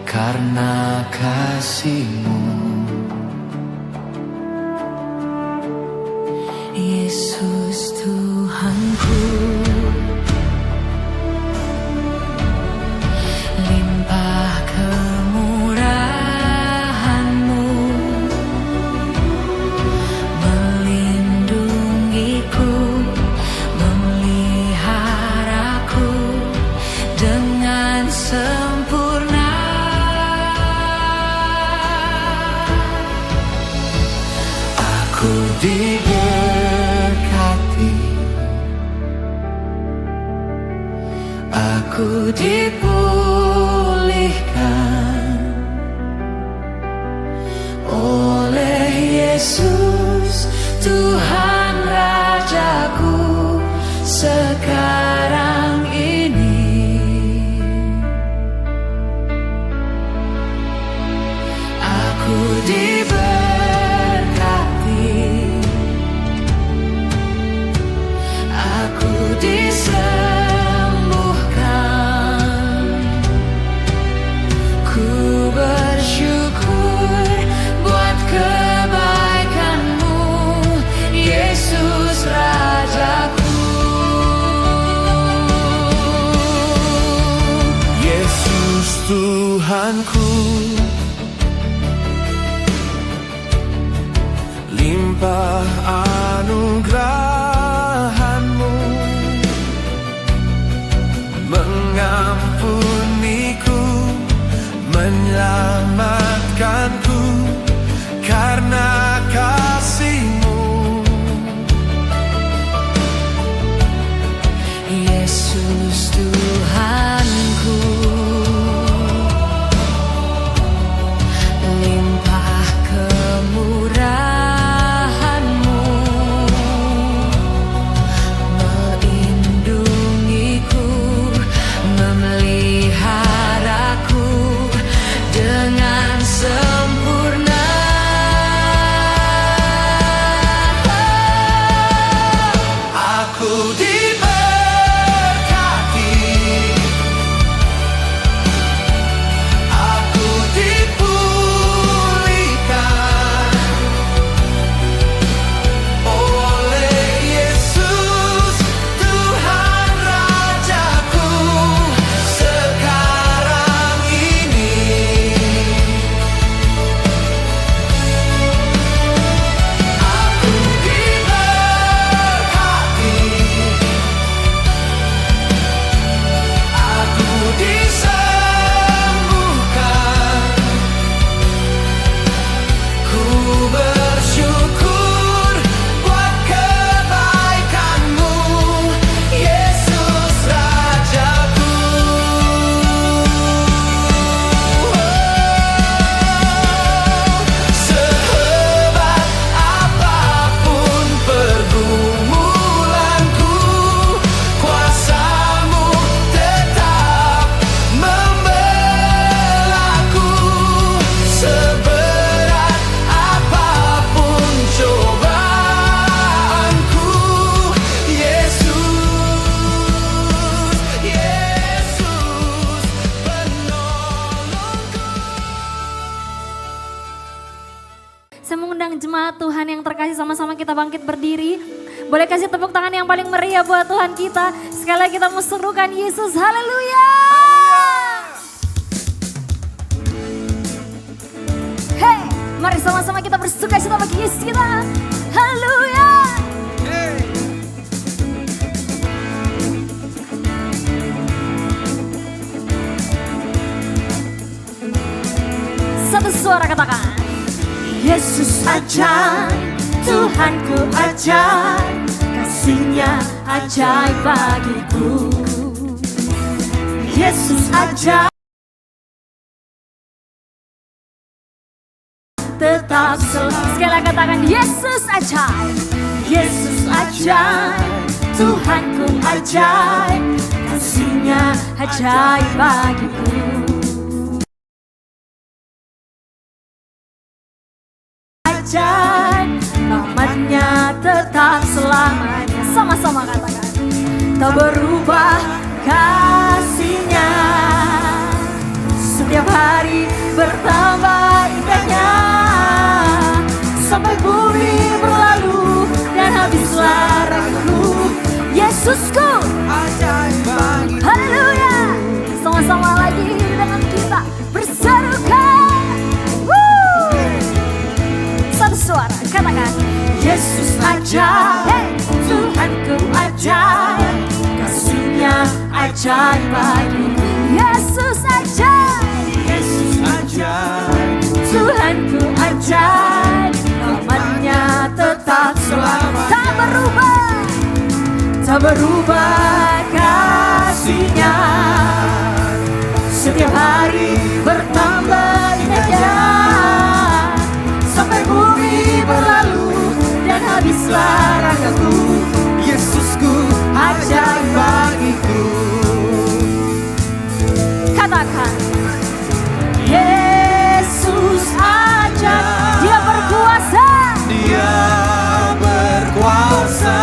karena kasih-Mu. Yesus Tuhanku, limpah kemurahan-Mu melindungiku, memeliharaku dengan sempurna. Aku diberkati, aku dipulihkan oleh Yesus Tuhan Rajaku sekarang ini. Aku diberkati, aku disembuhkan. Ku bersyukur buat kebaikan-Mu, Yesus Rajaku. Yesus Tuhanku, limpah anugerah-Mu mengampuniku, menyelamatkanku karena kasih-Mu. Yesus Tuhanku, limpah kemurahan-Mu melindungiku, memeliharaku dengan sempurna. Aku diberkati, aku dipulihkan oleh Yesus Tuhan Rajaku sekarang ini. Aku diberkati, aku disembuhkan. Ku bersyukur buat kebaikan-Mu, Yesus Rajaku. Sehebat apapun pergumulanku, kuasa-Mu tetap membelaku. Seberat apapun cobaanku, Yesus, Yesus penolongku. Saya mengundang jemaat Tuhan yang terkasih, sama-sama kita bangkit berdiri. Boleh kasih tepuk tangan yang paling meriah buat Tuhan kita. Sekali lagi kita mau serukan Yesus, haleluya. Hey, mari sama-sama kita bersuka cita bagi Yesus kita. Haleluya. Satu suara katakan, Yesus ajaib, Tuhanku ajaib, kasih-Nya ajaib bagiku. Yesus ajaib, tetap selalu. sekali lagi katakan Yesus ajaib. Yesus ajaib, Tuhanku ajaib, kasih-Nya ajaib bagiku. Ajaib, rahmat-Nya tetap selamanya. Sama-sama katakan, Tak berubah kasih-Nya, setiap hari bertambah indahnya, sampai bumi berlalu dan habislah ragaku. Yesusku, ajaib bagiku. haleluya. Sama-sama lagi dengan kita berserukan. Woo! Satu suara, katakan Yesus ajaib, hey! Tuhanku ajaib, kasih-Nya ajaib bagiku. Yesus ajaib, Yesus ajaib, Tuhanku ajaib, amannya tetap selamat. Tak berubah, tak berubah kasih-Nya. Setiap hari bertambah indahnya, sampai bumi berlalu dan habislah ragaku. Yesusku ajaib bagiku. Katakan Yesus ajaib, Dia berkuasa. Dia berkuasa.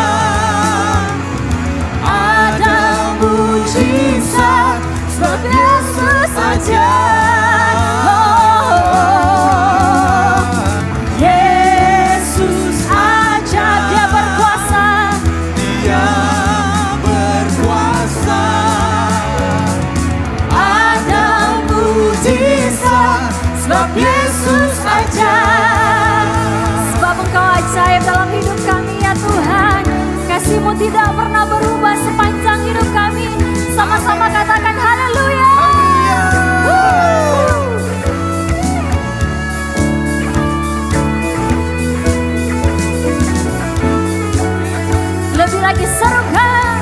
Ada mujizat sebab Yesus ajaib. Oh, Yesus ajaib, Dia berkuasa. Dia berkuasa. Ada mujizat sebab Yesus ajaib. Sebab Engkau ajaib dalam hidup kami ya Tuhan. Kasih-Mu tidak pernah berubah sepanjang hidup kami. Sama-sama katakan haleluya. Lebih lagi serukan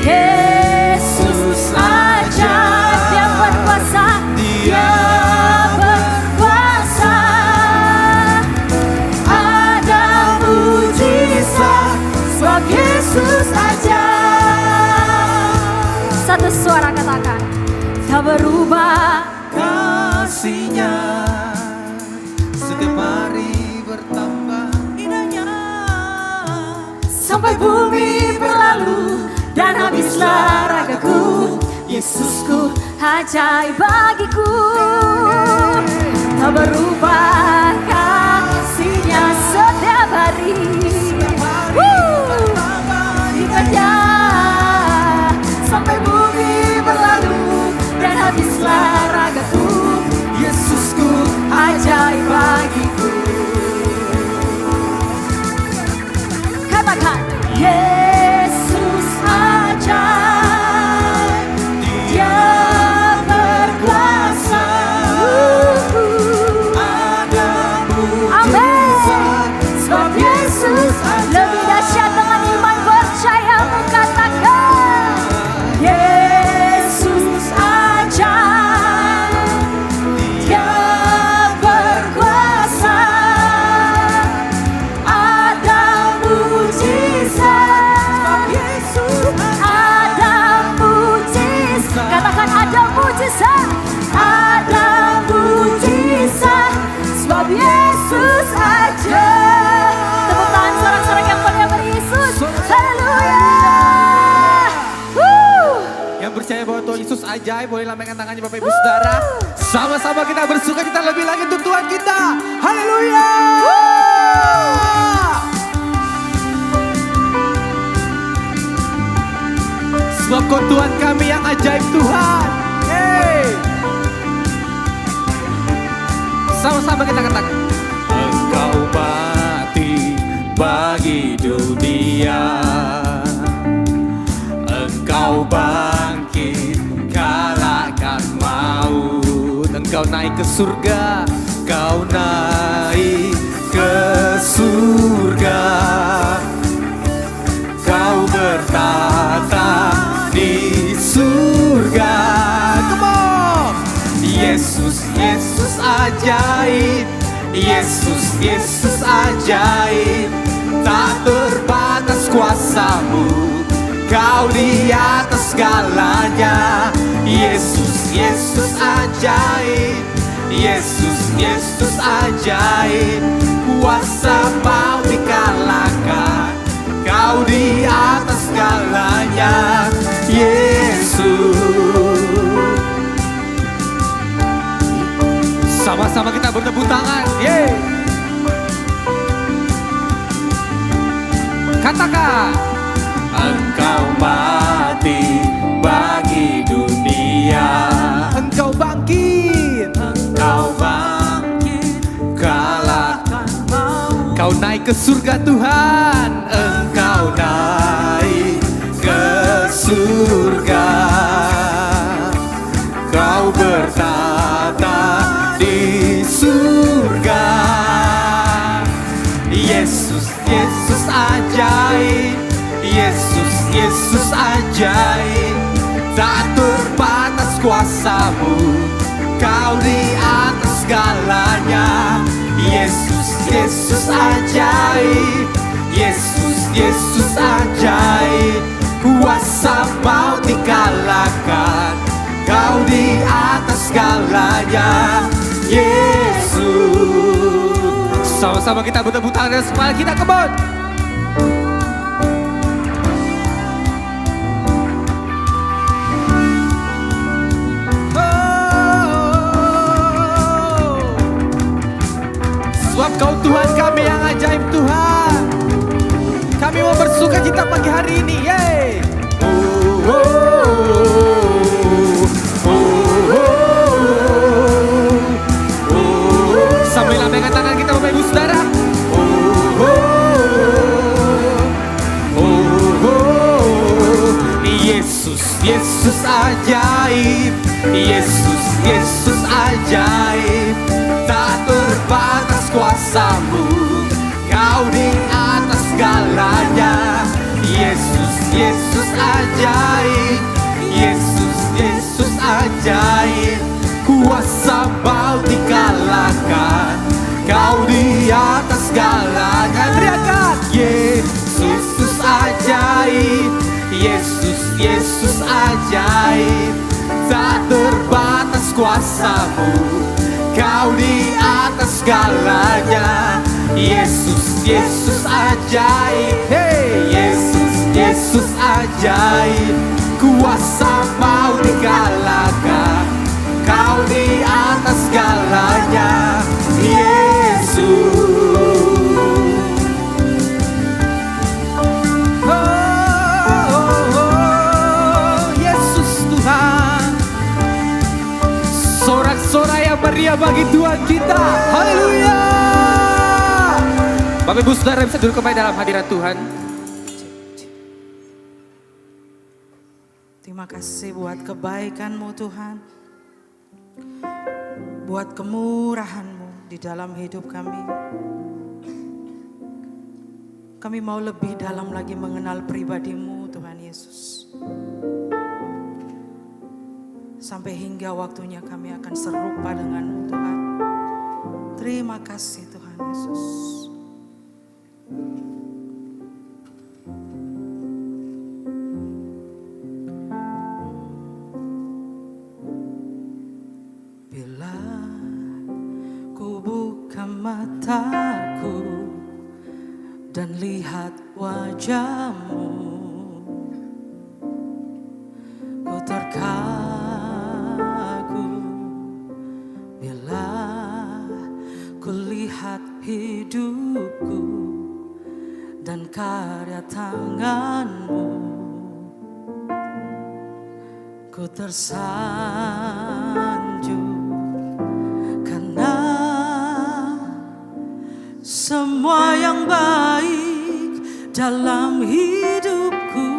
Yesus ajaib, Dia berkuasa. Dia berkuasa. Ada mujizat sebab Yesus ajaib. Satu suara katakan tak berubah. Kasih-Nya setiap hari bertambah indahnya, Sampai bumi berlalu dan habislah ragaku. Yesusku ajaib bagiku, tak berubah kasih-Nya setiap hari. Indahnya sampai bumi berlalu dan habislah ragaku. Yesusku Ajaib bagiku. Katakan Yesus ajaib, Dia berkuasa. ada Amin. mujizat Sebab Yesus lebih dahsyat. Dengan iman percaya katakan Yesus ajaib, Dia berkuasa. Ada mujizat, ada mujizat. Katakan ada mujizat, ada mujizat. Sebab Yesus ajaib. Tepuk tangan sorak-sorak yang mulia bagi Yesus. Haleluya. yang percaya bahwa Tuhan Yesus ajaib, boleh lambaikan tangannya Bapak Ibu Saudara. Sama-sama kita bersuka cita lebih lagi untuk Tuhan kita. Haleluya. Sebab Kau Tuhan kami yang ajaib Tuhan. Hey. Sama-sama kita katakan. Engkau mati bagi dunia, Engkau bangkit kalahkan maut. Engkau naik ke surga, Kau naik ke surga, Kau bertata di surga. Come on. Yesus, Yesus ajaib, Yesus, Yesus ajaib. Tak terbatas kuasa-Mu, Kau di atas segalanya. Yesus, Yesus ajaib, Yesus, Yesus ajaib. Kuasa mau dikalahkan, Kau di atas segalanya. Yesus, Sama-sama kita bertepuk tangan. Yeay. Katakan. Engkau mati bagi dunia. Engkau bangkit. Engkau bangkit. Kalahkan maut. Kau naik ke surga Tuhan. Engkau naik ke surga. Kau bertata di surga. Yesus, Yesus ajaib. Yesus, Yesus ajaib. Tak terbatas kuasa-Mu. Kau di atas segalanya. Yesus, Yesus ajaib. Yesus, Yesus ajaib. Kuasa maut dikalahkan. Kau di atas segalanya. Yesus. Sama-sama kita bertepuk tangan dan semangat kita, come on. Sebab Kau Tuhan kami yang ajaib Tuhan. Kami mau bersuka cita pagi hari ini. Yeay. Sambil lambaikan tangan kita Bapak Ibu Saudara. Yesus, Yesus ajaib. Yesus, Yesus ajaib. Tak terbatas kuasa-Mu. Kau di atas segalanya. Yesus, Yesus ajaib. Yesus, Yesus ajaib. Kuasa maut dikalahkan. Kau di atas segalanya. Teriakan. Yesus ajaib. Yesus, Yesus ajaib. Tak terbatas kuasa-Mu. Kau di atas segalanya. Yesus, Yesus ajaib. Hey, Yesus, Yesus ajaib. Kuasa maut dikalahkan. Kau di atas segalanya. Yesus. Yesus Tuhan. Sorak-sorai yang meriah bagi Tuhan kita. Haleluya. Bapak Ibu Saudara bisa duduk kembali dalam hadirat Tuhan. Terima kasih buat kebaikan-Mu Tuhan. Buat kemurahan-Mu di dalam hidup kami. Kami mau lebih dalam lagi mengenal pribadi-Mu Tuhan Yesus. Sampai hingga waktunya kami akan serupa dengan-Mu Tuhan. Terima kasih Tuhan Yesus. Bila ku buka mataku dan lihat wajah-Mu, ku terkagum. Bila ku lihat hidupku dan karya tangan-Mu, ku tersanjung. Karena semua yang baik dalam hidupku,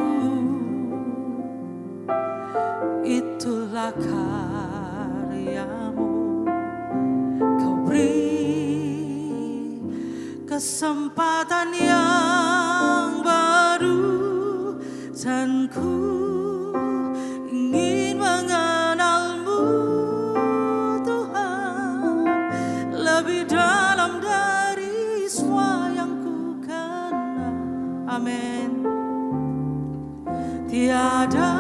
itulah karya-Mu. Kau beri kesempatan yang baru, dan ku ingin mengenal-Mu Tuhan lebih dalam dari semua yang ku kenal. Amin. Tiada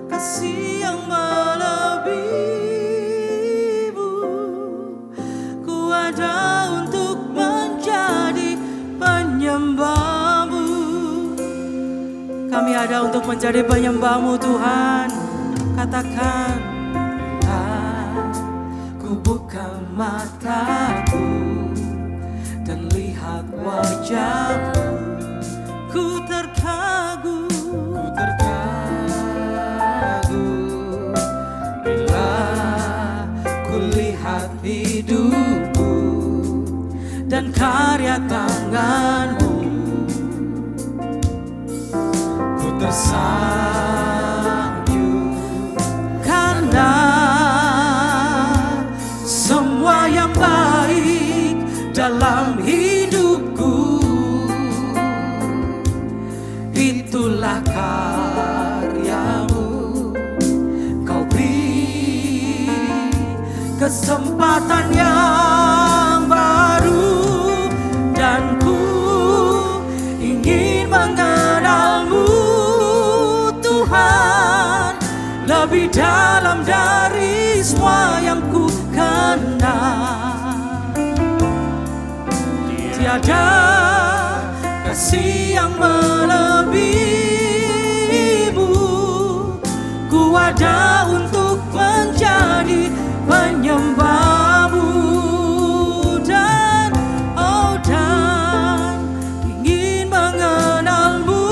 kasih yang melebihi-Mu. Ku ada untuk menjadi penyembah-Mu. Kami ada untuk menjadi penyembah-Mu Tuhan. Katakan, aku buka mataku dan lihat wajahmu. Ku terkagum bila ku lihat hidupmu dan karya tanganmu. Ku tersanjung karena semua yang baik dalam hidupku itulah karyamu. Kau beri kesempatan yang baru dan ku ingin mengenalmu Tuhan lebih dalam dari semua yang ku kenal. Tiada kasih yang melebihimu. Ku ada untuk menjadi penyembahmu dan ingin mengenalmu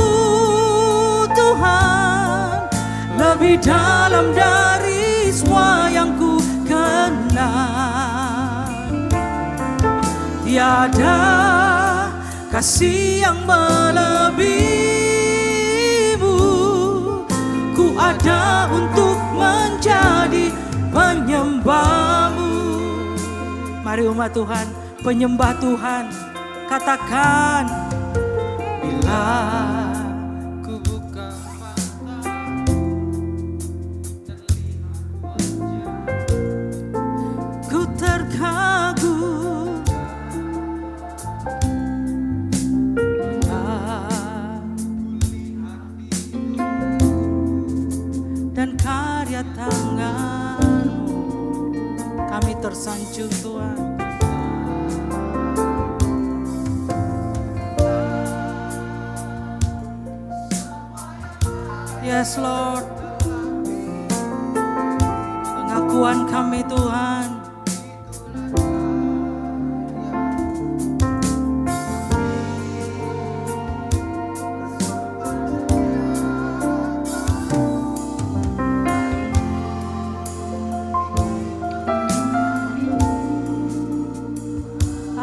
Tuhan lebih dalam dari semua yang ku kenal. Tiada kasih yang melebihimu. Ku ada untuk menjadi penyembahmu. Mari umat Tuhan, penyembah Tuhan, katakan bila ku buka mata dan lihat wajah, ku terkagum dan karya tanganmu. Kami tersanjung Tuhan. Yes Lord, pengakuan kami Tuhan.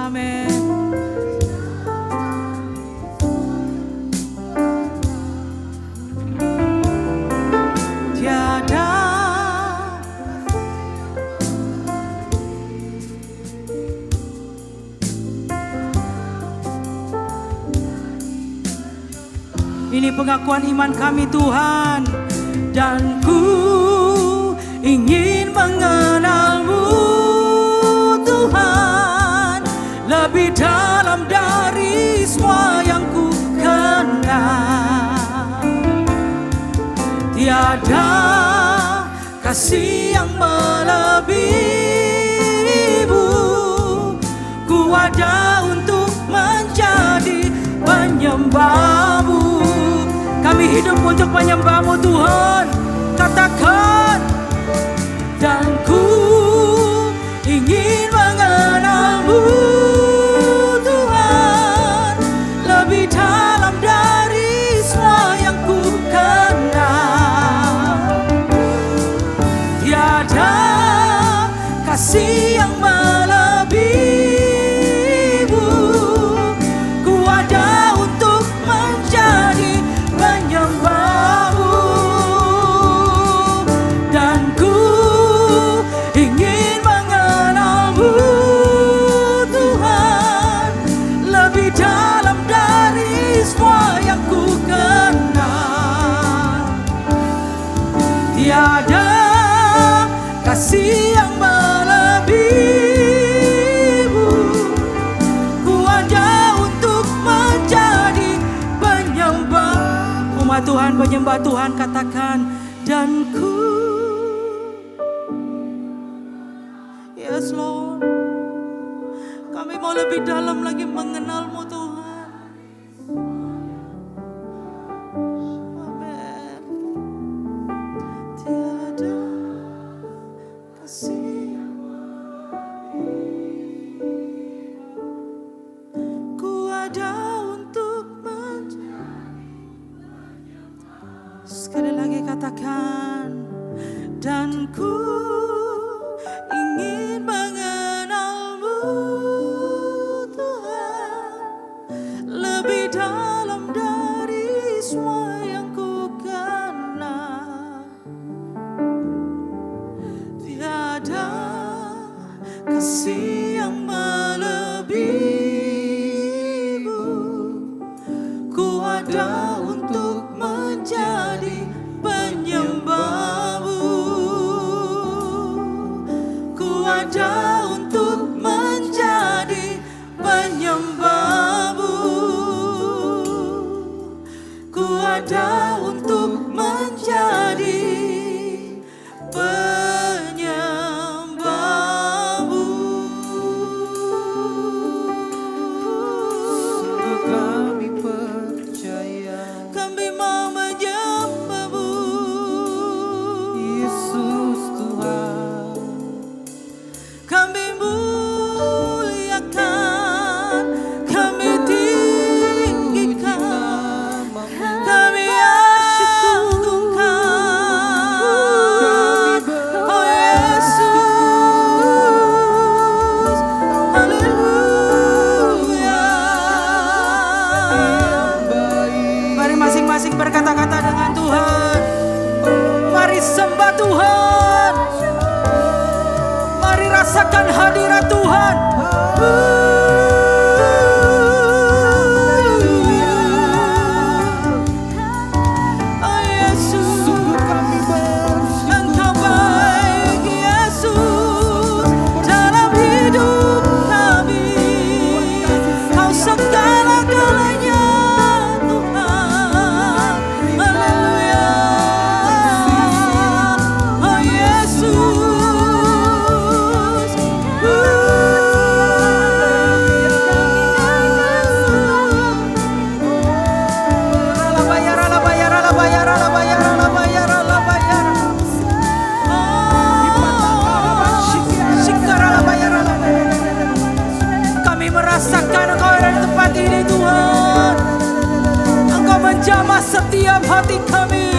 Amin. Tiada ini pengakuan iman kami Tuhan, dan ku ingin mengenalmu Tuhan lebih dalam dari semua yang ku kenal. Tiada kasih yang melebihimu. Ku ada untuk menjadi penyembahmu. Kami hidup untuk penyembahmu Tuhan. Katakan, dan ku ingin mengenalmu Tuhan lebih dalam dari semua yang ku kenal. Tiada kasih yang melebihimu. Ku ada untuk menjadi penyembahmu, dan ku ingin mengenalmu Tuhan lebih dalam dari semua yang ku kenal. Tiada kasih yang melebihimu. Ku ada untuk menjadi penyembah. Umat Tuhan, penyembah Tuhan, katakan, dan ku. Yes Lord, kami mau lebih dalam lagi mengenalmu Tuhan. Amin. Tiada kasih anugerah Tuhan. Oh Yesus, Sungguh kami bersyukur. Engkau baik Yesus dalam hidup kami. Kau segala-galanya Tuhan. Haleluya. Oh Yesus. Kami merasakan Engkau ada di tempat ini Tuhan. Engkau menjamah setiap hati kami.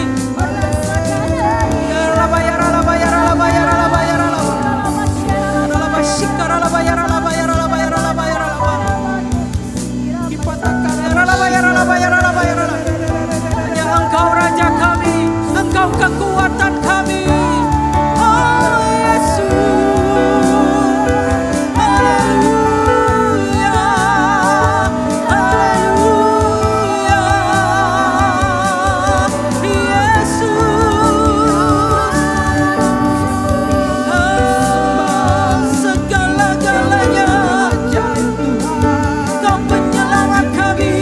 Hanya Engkau Raja kami, Engkau kekuatan kami. Oh Yesus, haleluya, haleluya, Yesus, segala-galanya. Kau penyelamat kami.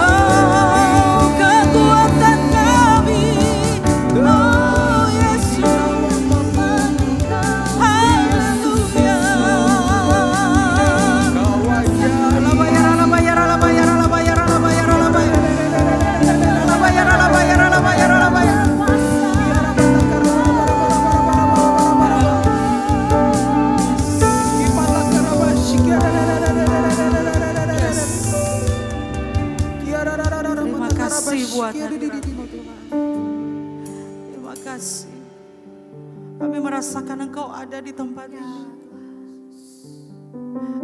Oh, kekuatan kami. Oh, Yesus. Haleluya. Terima kasih buat hadirat-Mu Tuhan. Terima kasih. Kami merasakan Engkau ada di tempat ini.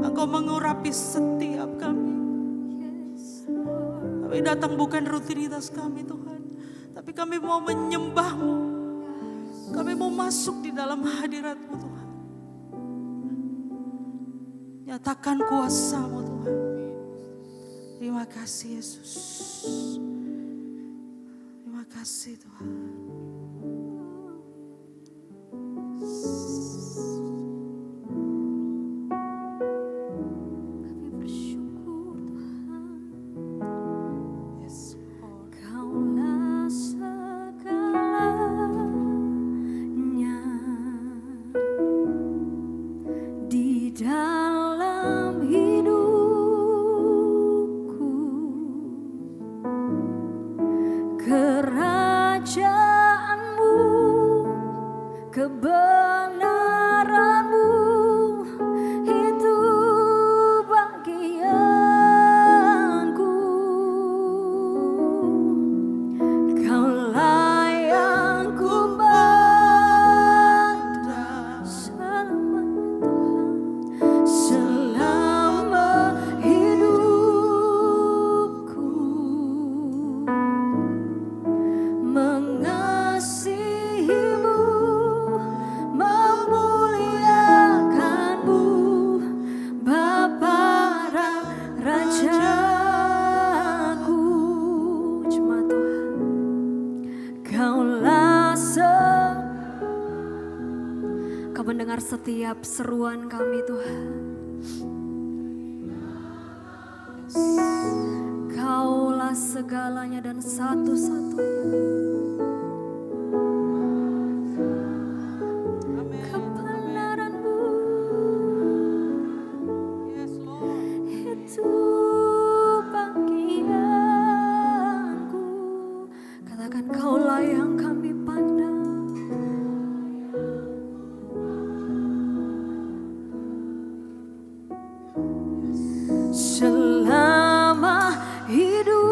Engkau mengurapi setiap kami. Kami datang bukan rutinitas kami Tuhan, tapi kami mau menyembah-Mu. Kami mau masuk di dalam hadirat-Mu Tuhan. Nyatakan kuasa-Mu Tuhan. Terima kasih Yesus. Terima kasih Tuhan. Kami bersyukur Tuhan. Yes, Lord. Kaulah segalanya di dalam hidupku. Kerajaanmu, kebenaranmu, itu bagianku. Kaulah yang ku pandang selama Tuhan, selama hidupku. Mengasihimu, memuliakanmu, Bapa dan Rajaku. Jemaat Tuhan, Kaulah Kau mendengar setiap seruan kami Tuhan. Kaulah segalanya dan satu-satunya. Kebenaran-Mu Yes, Lord. itu bagianku. Katakan Kaulah yang kami pandang. Selama hidupku.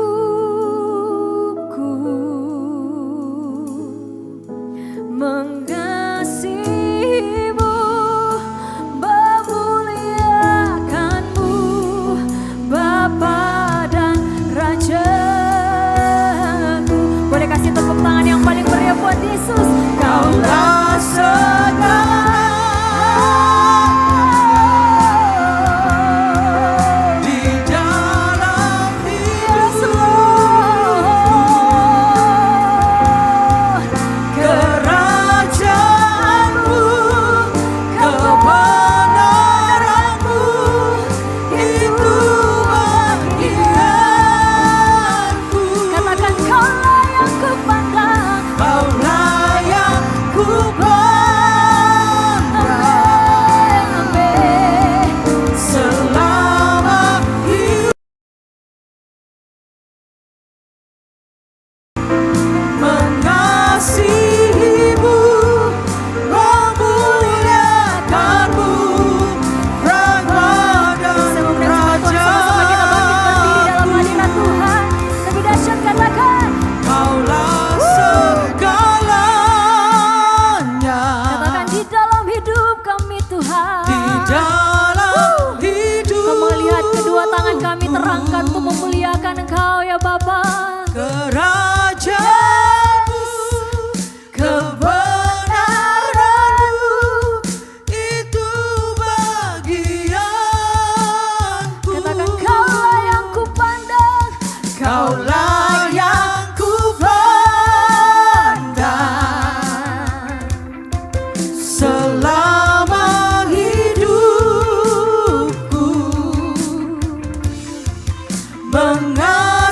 selama hidupku,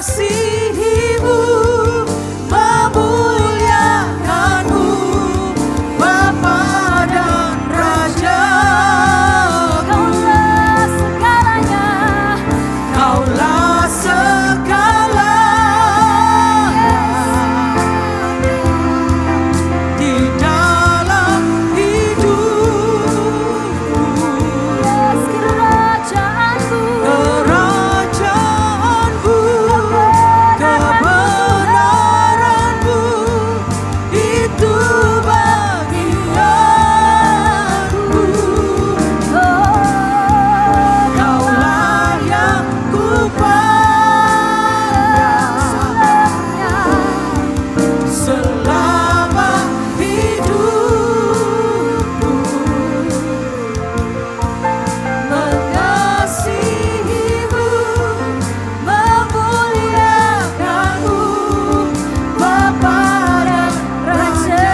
mengasihimu, memuliakanmu, Bapa dan Raja. Kaulah segalanya, Kaulah segalanya di dalam hidupku. yes, kerajaanmu, Kerajaanmu, kebenaranmu, itu bagianku. Kaulah yang kupandang selama hidupku, mengasihimu, memuliakanmu, Bapa dan Raja.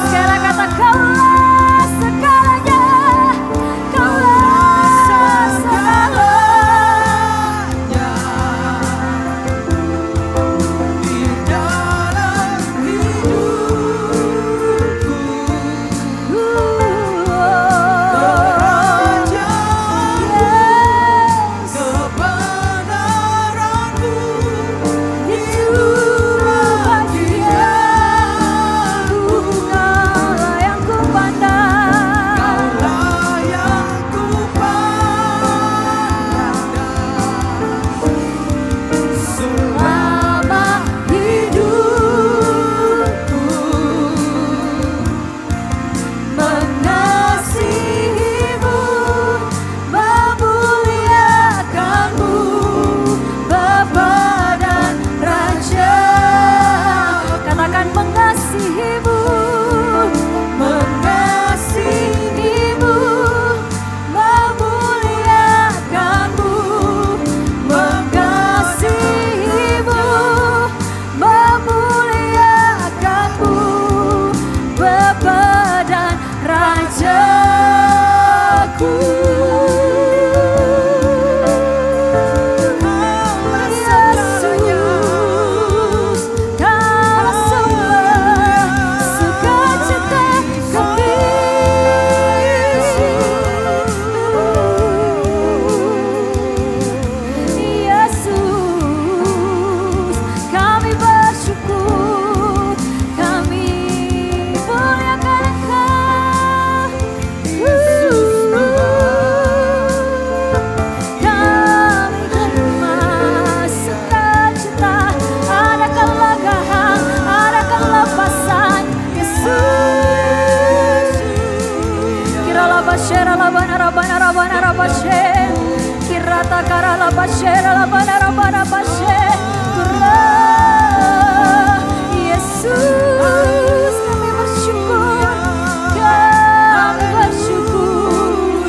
Sekarang kata kaulah segalanya, kaulah segalanya. di dalam hidupku. Kerajaanmu, kebenaranmu, itu bagianku. Kaulah yang kupandang, Kaulah yang kupandang selama hidupku, mengasihimu, memuliakanmu, Bapa dan Raja. katakan mengasihimu, Mengasihimu, memuliakanmu, mengasihimu, memuliakanmu, Bapa dan Rajaku. Yesus, Kaulah semua sukacita kami. Yesus, kami bersyukur, kami muliakan Engkau. Kami terima sukacita, ada kelegaan, ada kelepasan, Yesus. Kirala basyera labana rabana rabana rabashe, kirata karala basyera labana rabana bashe, Yesus, kami bersyukur, kami bersyukur.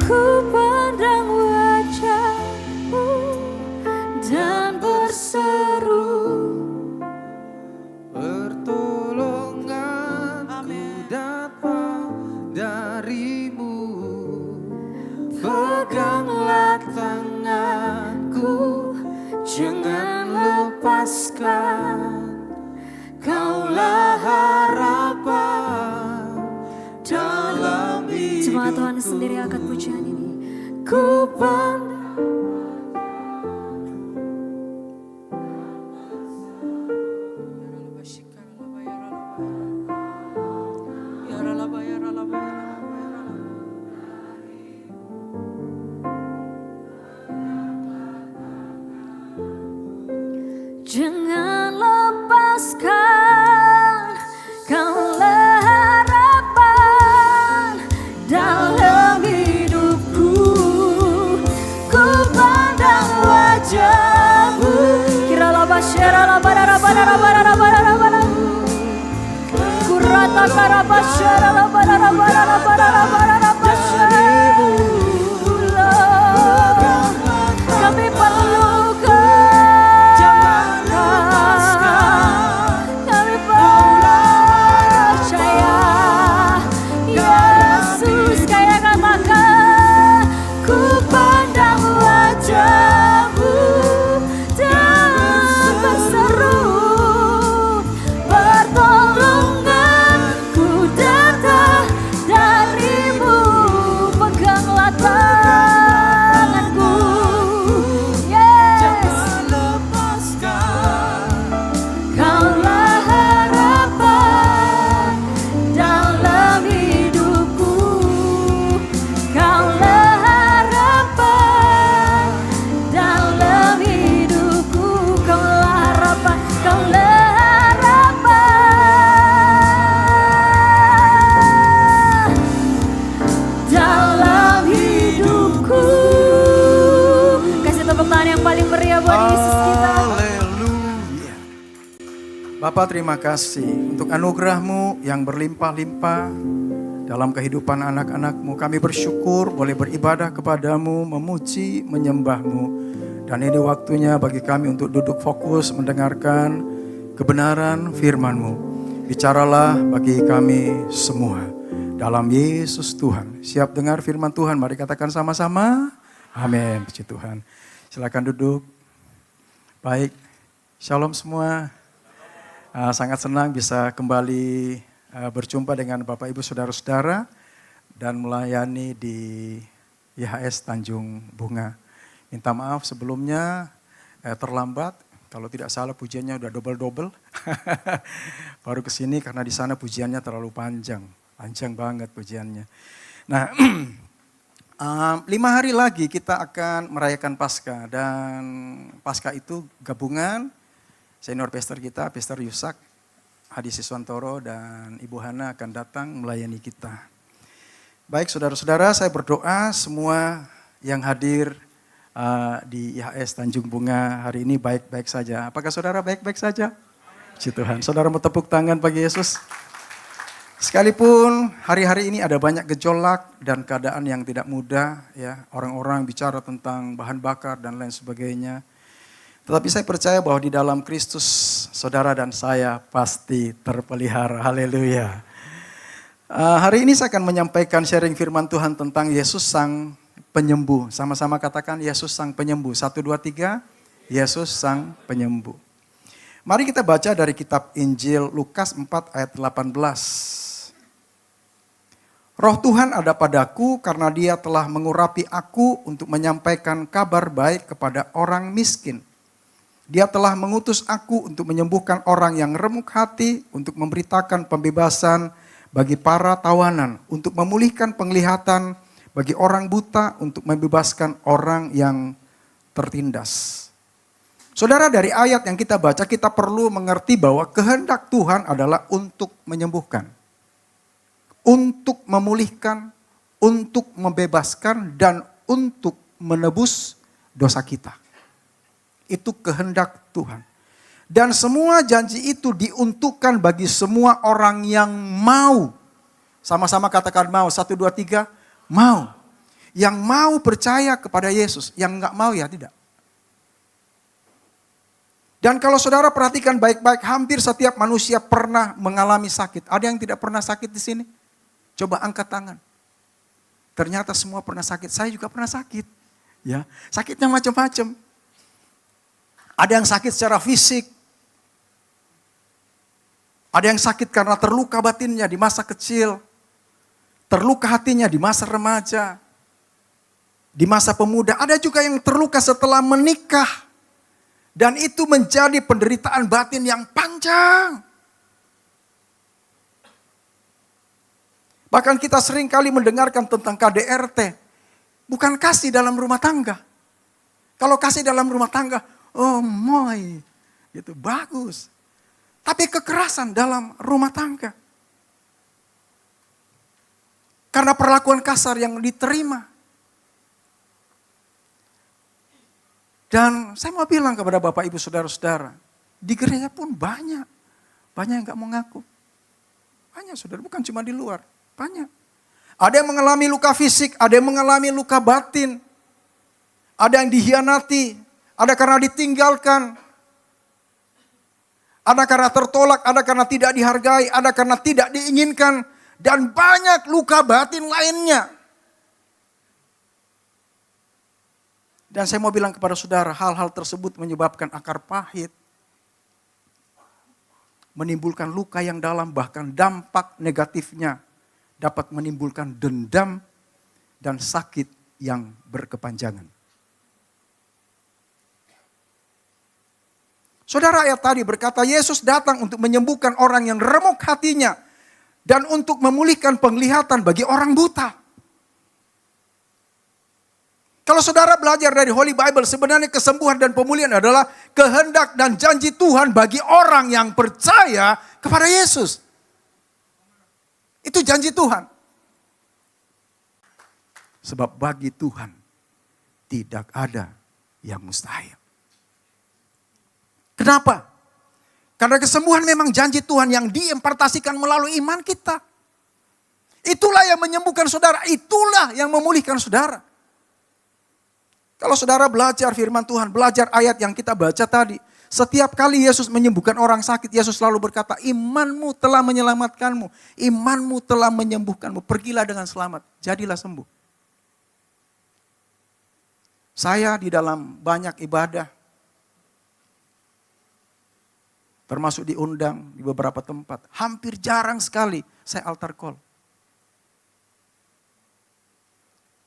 Ku pandang wajah-Mu dan berseru, Pertolonganku datang darimu. Peganglah tanganku, jangan lepaskan. Kaulah harapan dalam hidupku. Jemaat Tuhan sendiri angkat pujian ini. Ku pandang Jangan lepaskan, Kaulah harapan dalam hidupku. Ku pandang wajah-Mu. Kirala basyara labana rabana rabana rabana rabana. Kurata karabasyara labana rabana rabana rabana rabasyara. Kami perlu Kau. Bapa, terima kasih untuk anugerah-Mu yang berlimpah-limpah dalam kehidupan anak-anak-Mu. Kami bersyukur boleh beribadah kepadamu, memuji, menyembah-Mu. Dan ini waktunya bagi kami untuk duduk fokus mendengarkan kebenaran firman-Mu. Bicaralah bagi kami semua. Dalam Yesus Tuhan. Siap dengar firman Tuhan? Mari katakan sama-sama. Amin. Puji Tuhan. Silakan duduk. Baik. Shalom semua. Sangat senang bisa kembali berjumpa dengan Bapak Ibu Saudara-saudara dan melayani di IHS Tanjung Bunga. Minta maaf sebelumnya terlambat. Kalau tidak salah pujiannya udah double-double. Baru kesini karena di sana pujiannya terlalu panjang. Panjang banget pujiannya. Nah, 5 hari lagi kita akan merayakan Paskah. Dan Paskah itu gabungan senior pastor kita, Pastor Yusak, Hadi Siswantoro dan Ibu Hana akan datang melayani kita. Baik saudara-saudara, saya berdoa semua yang hadir di IHS Tanjung Bunga hari ini baik-baik saja. Apakah saudara baik-baik saja? Puji Tuhan. Saudara mau tepuk tangan bagi Yesus? Sekalipun hari-hari ini ada banyak gejolak dan keadaan yang tidak mudah, ya, orang-orang bicara tentang bahan bakar dan lain sebagainya. Tetapi saya percaya bahwa di dalam Kristus saudara dan saya pasti terpelihara. Haleluya. Hari ini saya akan menyampaikan sharing firman Tuhan tentang Yesus Sang Penyembuh. Sama-sama katakan Yesus Sang Penyembuh. 1, 2, 3. Yesus Sang Penyembuh. Mari kita baca dari kitab Injil Lukas 4 ayat 18. Roh Tuhan ada padaku karena Dia telah mengurapi aku untuk menyampaikan kabar baik kepada orang miskin. Dia telah mengutus aku untuk menyembuhkan orang yang remuk hati, untuk memberitakan pembebasan bagi para tawanan, untuk memulihkan penglihatan bagi orang buta, untuk membebaskan orang yang tertindas. Saudara, dari ayat yang kita baca kita perlu mengerti bahwa kehendak Tuhan adalah untuk menyembuhkan, untuk memulihkan, untuk membebaskan, dan untuk menebus dosa kita. Itu kehendak Tuhan. Dan semua janji itu diuntukkan bagi semua orang yang mau. Sama-sama katakan mau. 1, 2, 3. Mau. Yang mau percaya kepada Yesus. Yang enggak mau ya tidak. Dan kalau saudara perhatikan baik-baik, hampir setiap manusia pernah mengalami sakit. Ada yang tidak pernah sakit di sini? Coba angkat tangan. Ternyata semua pernah sakit. Saya juga pernah sakit. Ya, sakitnya macam-macam. Ada yang sakit secara fisik. Ada yang sakit karena terluka batinnya di masa kecil. Terluka hatinya di masa remaja. Di masa pemuda. Ada juga yang terluka setelah menikah. Dan itu menjadi penderitaan batin yang panjang. Bahkan kita sering kali mendengarkan tentang KDRT. Bukan kasih dalam rumah tangga. Kalau kasih dalam rumah tangga, oh my, itu bagus. Tapi kekerasan dalam rumah tangga. Karena perlakuan kasar yang diterima. Dan saya mau bilang kepada Bapak Ibu Saudara-saudara, di gereja pun banyak yang gak mau ngaku. Banyak saudara, bukan cuma di luar, banyak. Ada yang mengalami luka fisik, ada yang mengalami luka batin. Ada yang dihianati, ada karena ditinggalkan. Ada karena tertolak, ada karena tidak dihargai, ada karena tidak diinginkan. Dan banyak luka batin lainnya. Dan saya mau bilang kepada saudara, hal-hal tersebut menyebabkan akar pahit. Menimbulkan luka yang dalam, bahkan dampak negatifnya dapat menimbulkan dendam dan sakit yang berkepanjangan. Saudara, ayat tadi berkata Yesus datang untuk menyembuhkan orang yang remuk hatinya dan untuk memulihkan penglihatan bagi orang buta. Kalau saudara belajar dari Holy Bible, sebenarnya kesembuhan dan pemulihan adalah kehendak dan janji Tuhan bagi orang yang percaya kepada Yesus. Itu janji Tuhan. Sebab bagi Tuhan tidak ada yang mustahil. Kenapa? Karena kesembuhan memang janji Tuhan yang diimpartasikan melalui iman kita. Itulah yang menyembuhkan saudara, itulah yang memulihkan saudara. Kalau saudara belajar firman Tuhan, belajar ayat yang kita baca tadi. Setiap kali Yesus menyembuhkan orang sakit, Yesus selalu berkata, imanmu telah menyelamatkanmu. Imanmu telah menyembuhkanmu. Pergilah dengan selamat, jadilah sembuh. Saya di dalam banyak ibadah, termasuk diundang di beberapa tempat, hampir jarang sekali saya altar call.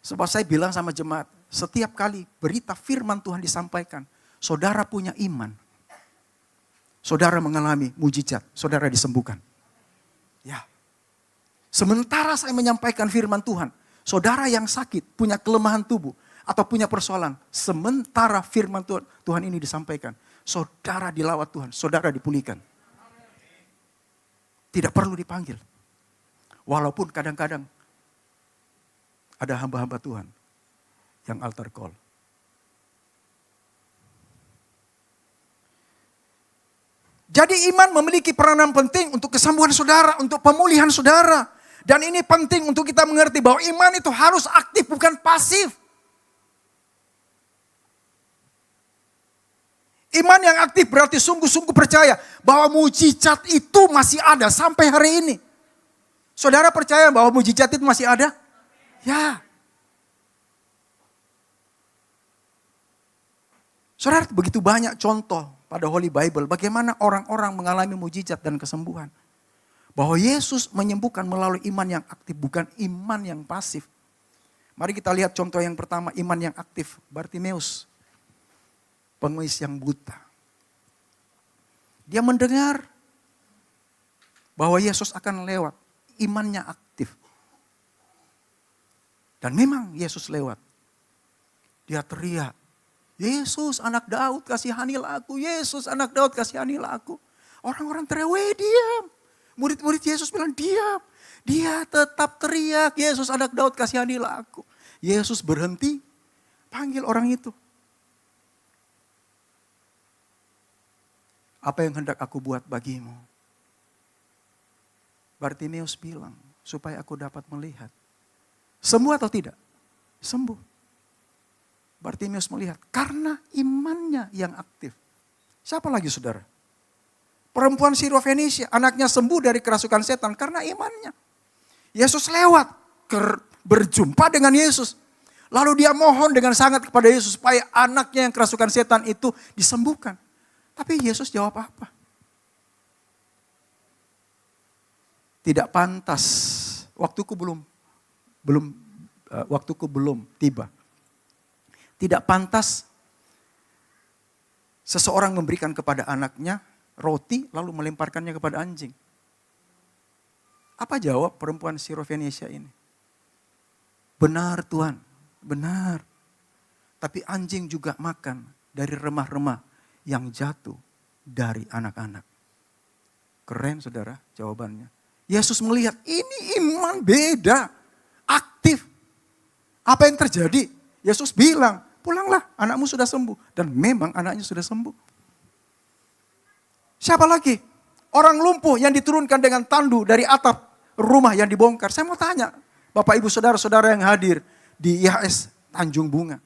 Sebab saya bilang sama jemaat, setiap kali berita firman Tuhan disampaikan, saudara punya iman. Saudara mengalami mujizat, saudara disembuhkan. Ya. Sementara saya menyampaikan firman Tuhan, saudara yang sakit, punya kelemahan tubuh, atau punya persoalan, sementara firman Tuhan ini disampaikan, saudara dilawat Tuhan, saudara dipulihkan. Tidak perlu dipanggil. Walaupun kadang-kadang ada hamba-hamba Tuhan yang altar call. Jadi iman memiliki peranan penting untuk kesembuhan saudara, untuk pemulihan saudara. Dan ini penting untuk kita mengerti bahwa iman itu harus aktif, bukan pasif. Iman yang aktif berarti sungguh-sungguh percaya bahwa mujizat itu masih ada sampai hari ini. Saudara percaya bahwa mujizat itu masih ada? Ya. Saudara, begitu banyak contoh pada Holy Bible bagaimana orang-orang mengalami mujizat dan kesembuhan. Bahwa Yesus menyembuhkan melalui iman yang aktif, bukan iman yang pasif. Mari kita lihat contoh yang pertama, iman yang aktif. Bartimeus, pengemis yang buta. Dia mendengar bahwa Yesus akan lewat. Imannya aktif. Dan memang Yesus lewat. Dia teriak, Yesus anak Daud kasihanilah aku. Yesus anak Daud kasihanilah aku. Orang-orang teriak, diam. Murid-murid Yesus bilang diam. Dia tetap teriak, Yesus anak Daud kasihanilah aku. Yesus berhenti, panggil orang itu. Apa yang hendak aku buat bagimu? Bartimeus bilang, supaya aku dapat melihat. Sembuh atau tidak? Sembuh. Bartimeus melihat, karena imannya yang aktif. Siapa lagi saudara? Perempuan Sirofenisia, anaknya sembuh dari kerasukan setan karena imannya. Yesus lewat, berjumpa dengan Yesus. Lalu dia mohon dengan sangat kepada Yesus supaya anaknya yang kerasukan setan itu disembuhkan. Tapi Yesus jawab apa? Tidak pantas, waktuku belum tiba. Tidak pantas seseorang memberikan kepada anaknya roti lalu melemparkannya kepada anjing. Apa jawab perempuan Sirofenisia ini? Benar Tuhan, benar. Tapi anjing juga makan dari remah-remah yang jatuh dari anak-anak. Keren saudara jawabannya. Yesus melihat ini iman beda, aktif. Apa yang terjadi? Yesus bilang, pulanglah anakmu sudah sembuh. Dan memang anaknya sudah sembuh. Siapa lagi? Orang lumpuh yang diturunkan dengan tandu dari atap rumah yang dibongkar. Saya mau tanya, Bapak Ibu Saudara-saudara yang hadir di IHS Tanjung Bunga.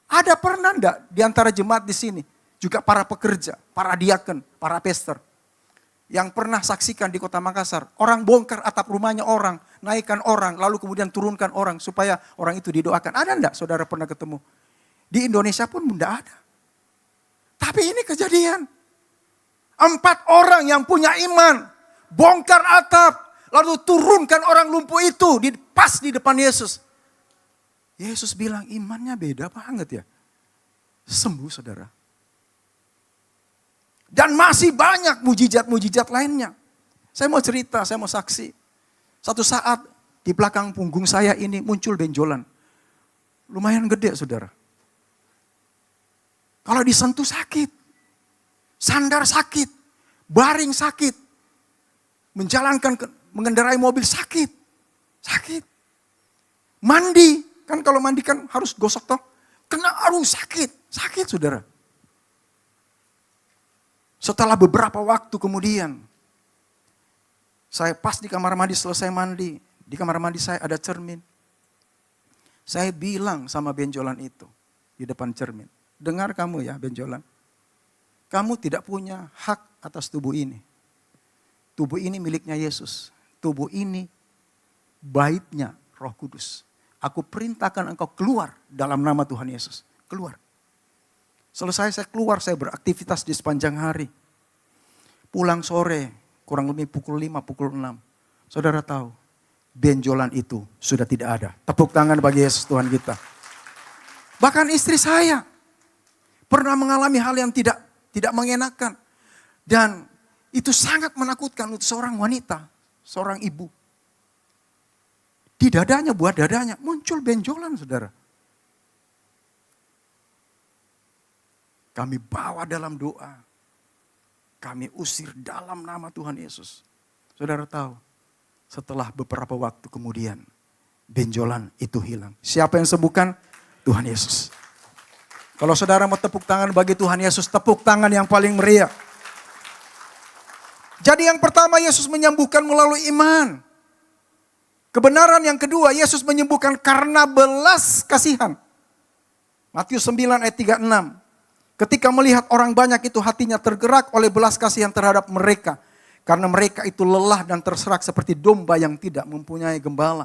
Ada pernah enggak di antara jemaat di sini, juga para pekerja, para diaken, para pastor, yang pernah saksikan di Kota Makassar, orang bongkar atap rumahnya orang, naikkan orang, lalu kemudian turunkan orang supaya orang itu didoakan. Ada enggak saudara pernah ketemu? Di Indonesia pun enggak ada. Tapi ini kejadian. 4 orang yang punya iman, bongkar atap, lalu turunkan orang lumpuh itu pas di depan Yesus. Yesus bilang imannya beda banget ya. Sembuh saudara. Dan masih banyak mujizat-mujizat lainnya. Saya mau cerita, saya mau saksi. Satu saat di belakang punggung saya ini muncul benjolan. Lumayan gede saudara. Kalau disentuh sakit. Sandar sakit. Baring sakit. Mengendarai mobil sakit. Sakit. Mandi. Kan kalau mandi kan harus gosok toh. Kena arus sakit. Sakit saudara. Setelah beberapa waktu kemudian, saya pas di kamar mandi selesai mandi. Di kamar mandi saya ada cermin. Saya bilang sama benjolan itu di depan cermin. Dengar kamu ya benjolan. Kamu tidak punya hak atas tubuh ini. Tubuh ini miliknya Yesus. Tubuh ini baitnya Roh Kudus. Aku perintahkan engkau keluar dalam nama Tuhan Yesus. Keluar. Selesai saya keluar, saya beraktivitas di sepanjang hari. Pulang sore, kurang lebih pukul 5, pukul 6. Saudara tahu, benjolan itu sudah tidak ada. Tepuk tangan bagi Yesus Tuhan kita. Bahkan istri saya pernah mengalami hal yang tidak mengenakan. Dan itu sangat menakutkan untuk seorang wanita, seorang ibu. Di dadanya, buat dadanya, muncul benjolan saudara. Kami bawa dalam doa. Kami usir dalam nama Tuhan Yesus. Saudara tahu, setelah beberapa waktu kemudian, benjolan itu hilang. Siapa yang sembuhkan? Tuhan Yesus. Kalau saudara mau tepuk tangan bagi Tuhan Yesus, tepuk tangan yang paling meriah. Jadi yang pertama Yesus menyembuhkan melalui iman. Kebenaran yang kedua, Yesus menyembuhkan karena belas kasihan. Matius 9 ayat 36. Ketika melihat orang banyak itu hatinya tergerak oleh belas kasihan terhadap mereka. Karena mereka itu lelah dan terserak seperti domba yang tidak mempunyai gembala.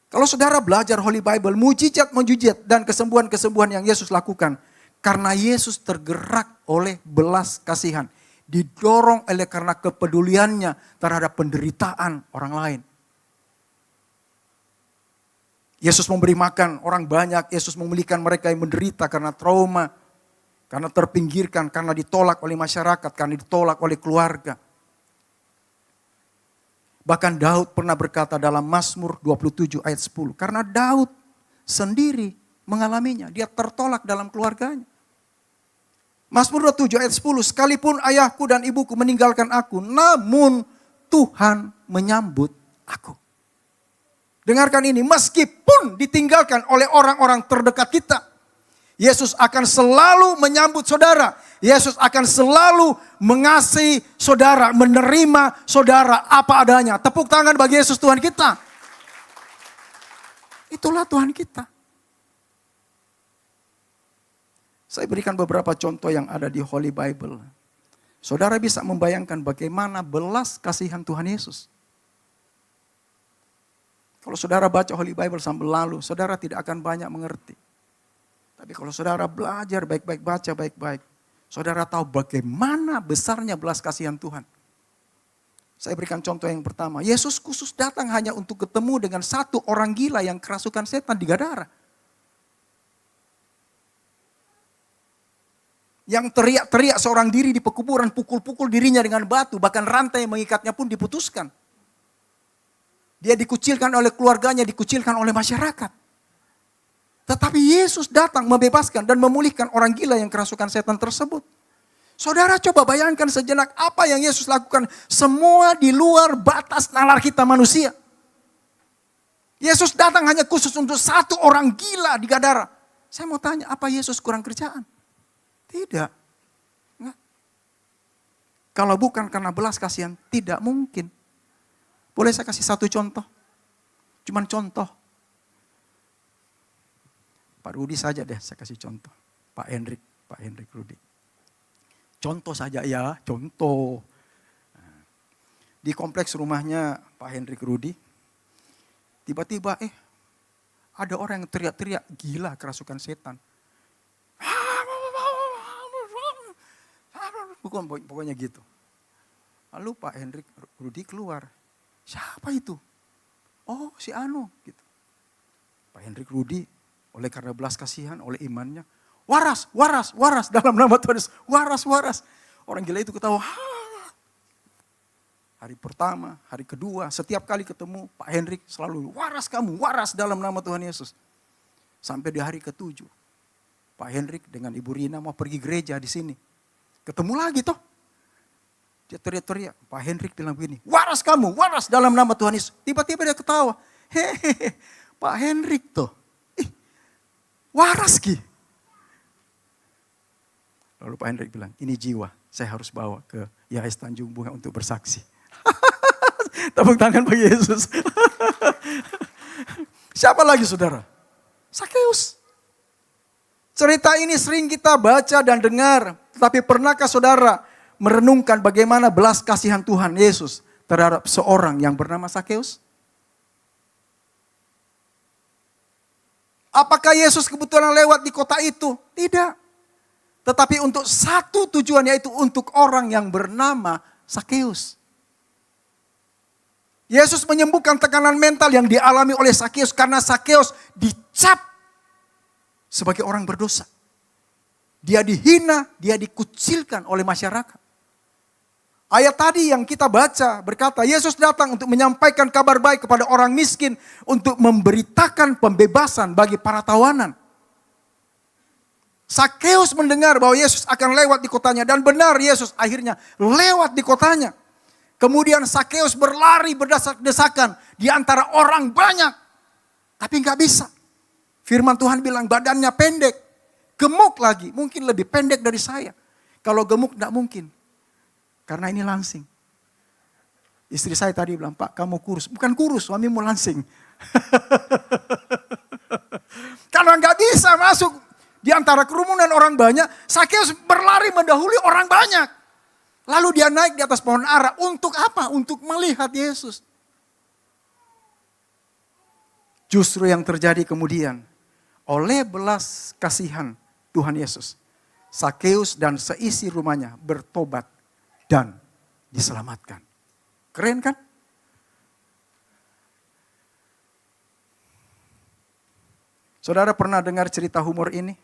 Kalau saudara belajar Holy Bible, mujizat dan kesembuhan-kesembuhan yang Yesus lakukan. Karena Yesus tergerak oleh belas kasihan. Didorong oleh karena kepeduliannya terhadap penderitaan orang lain. Yesus memberi makan orang banyak, Yesus memulihkan mereka yang menderita karena trauma, karena terpinggirkan, karena ditolak oleh masyarakat, karena ditolak oleh keluarga. Bahkan Daud pernah berkata dalam Mazmur 27 ayat 10, karena Daud sendiri mengalaminya, dia tertolak dalam keluarganya. Mazmur 27 ayat 10, sekalipun ayahku dan ibuku meninggalkan aku, namun Tuhan menyambut aku. Dengarkan ini, meskipun ditinggalkan oleh orang-orang terdekat kita, Yesus akan selalu menyambut saudara. Yesus akan selalu mengasihi saudara, menerima saudara apa adanya. Tepuk tangan bagi Yesus Tuhan kita. Itulah Tuhan kita. Saya berikan beberapa contoh yang ada di Holy Bible. Saudara bisa membayangkan bagaimana belas kasihan Tuhan Yesus. Kalau saudara baca Holy Bible sambil lalu, saudara tidak akan banyak mengerti. Tapi kalau saudara belajar baik-baik, baca baik-baik, saudara tahu bagaimana besarnya belas kasihan Tuhan. Saya berikan contoh yang pertama. Yesus khusus datang hanya untuk ketemu dengan satu orang gila yang kerasukan setan di Gadara. Yang teriak-teriak seorang diri di pekuburan, pukul-pukul dirinya dengan batu, bahkan rantai yang mengikatnya pun diputuskan. Dia dikucilkan oleh keluarganya, dikucilkan oleh masyarakat. Tetapi Yesus datang membebaskan dan memulihkan orang gila yang kerasukan setan tersebut. Saudara coba bayangkan sejenak apa yang Yesus lakukan. Semua di luar batas nalar kita manusia. Yesus datang hanya khusus untuk satu orang gila di Gadara. Saya mau tanya, apa Yesus kurang kerjaan? Tidak. Enggak. Kalau bukan karena belas kasihan, tidak mungkin. Boleh saya kasih satu contoh? Cuman contoh. Pak Rudi saja deh saya kasih contoh. Pak Hendrik Rudi. Contoh saja ya, contoh. Di kompleks rumahnya Pak Hendrik Rudi, tiba-tiba ada orang yang teriak-teriak gila kerasukan setan. Pokoknya gitu. Lalu Pak Hendrik Rudi keluar. Siapa itu? Oh si Anu. Gitu. Pak Hendrik Rudi oleh karena belas kasihan, oleh imannya. Waras, waras, waras dalam nama Tuhan Yesus. Waras, waras. Orang gila itu ketawa. Hari pertama, hari kedua, setiap kali ketemu Pak Hendrik selalu waras kamu, waras dalam nama Tuhan Yesus. Sampai di hari ke-7. Pak Hendrik dengan Ibu Rina mau pergi gereja di sini. Ketemu lagi toh. Dia teriak-teriak. Pak Hendrik bilang begini, waras kamu, waras dalam nama Tuhan Yesus. Tiba-tiba dia ketawa. Hehehe, Pak Hendrik tuh. Waras ki. Lalu Pak Hendrik bilang, ini jiwa, saya harus bawa ke Yais Tanjung Bunga untuk bersaksi. Tepuk tangan bagi Yesus. Siapa lagi saudara? Sakeus. Cerita ini sering kita baca dan dengar. Tetapi pernahkah saudara merenungkan bagaimana belas kasihan Tuhan Yesus terhadap seorang yang bernama Sakeus? Apakah Yesus kebetulan lewat di kota itu? Tidak. Tetapi untuk satu tujuan, yaitu untuk orang yang bernama Sakeus. Yesus menyembuhkan tekanan mental yang dialami oleh Sakeus karena Sakeus dicap sebagai orang berdosa. Dia dihina, dia dikucilkan oleh masyarakat. Ayat tadi yang kita baca berkata, Yesus datang untuk menyampaikan kabar baik kepada orang miskin, untuk memberitakan pembebasan bagi para tawanan. Sakeus mendengar bahwa Yesus akan lewat di kotanya, dan benar Yesus akhirnya lewat di kotanya. Kemudian Sakeus berlari berdesak-desakan di antara orang banyak, tapi nggak bisa. Firman Tuhan bilang badannya pendek, gemuk lagi, mungkin lebih pendek dari saya. Kalau gemuk nggak mungkin, karena ini langsing. Istri saya tadi bilang, Pak kamu kurus. Bukan kurus, suamimu langsing. Karena nggak bisa masuk di antara kerumunan orang banyak, Sakeus berlari mendahului orang banyak. Lalu dia naik di atas pohon ara. Untuk apa? Untuk melihat Yesus. Justru yang terjadi kemudian, oleh belas kasihan Tuhan Yesus, Sakeus dan seisi rumahnya bertobat dan diselamatkan. Keren kan? Saudara pernah dengar cerita humor ini?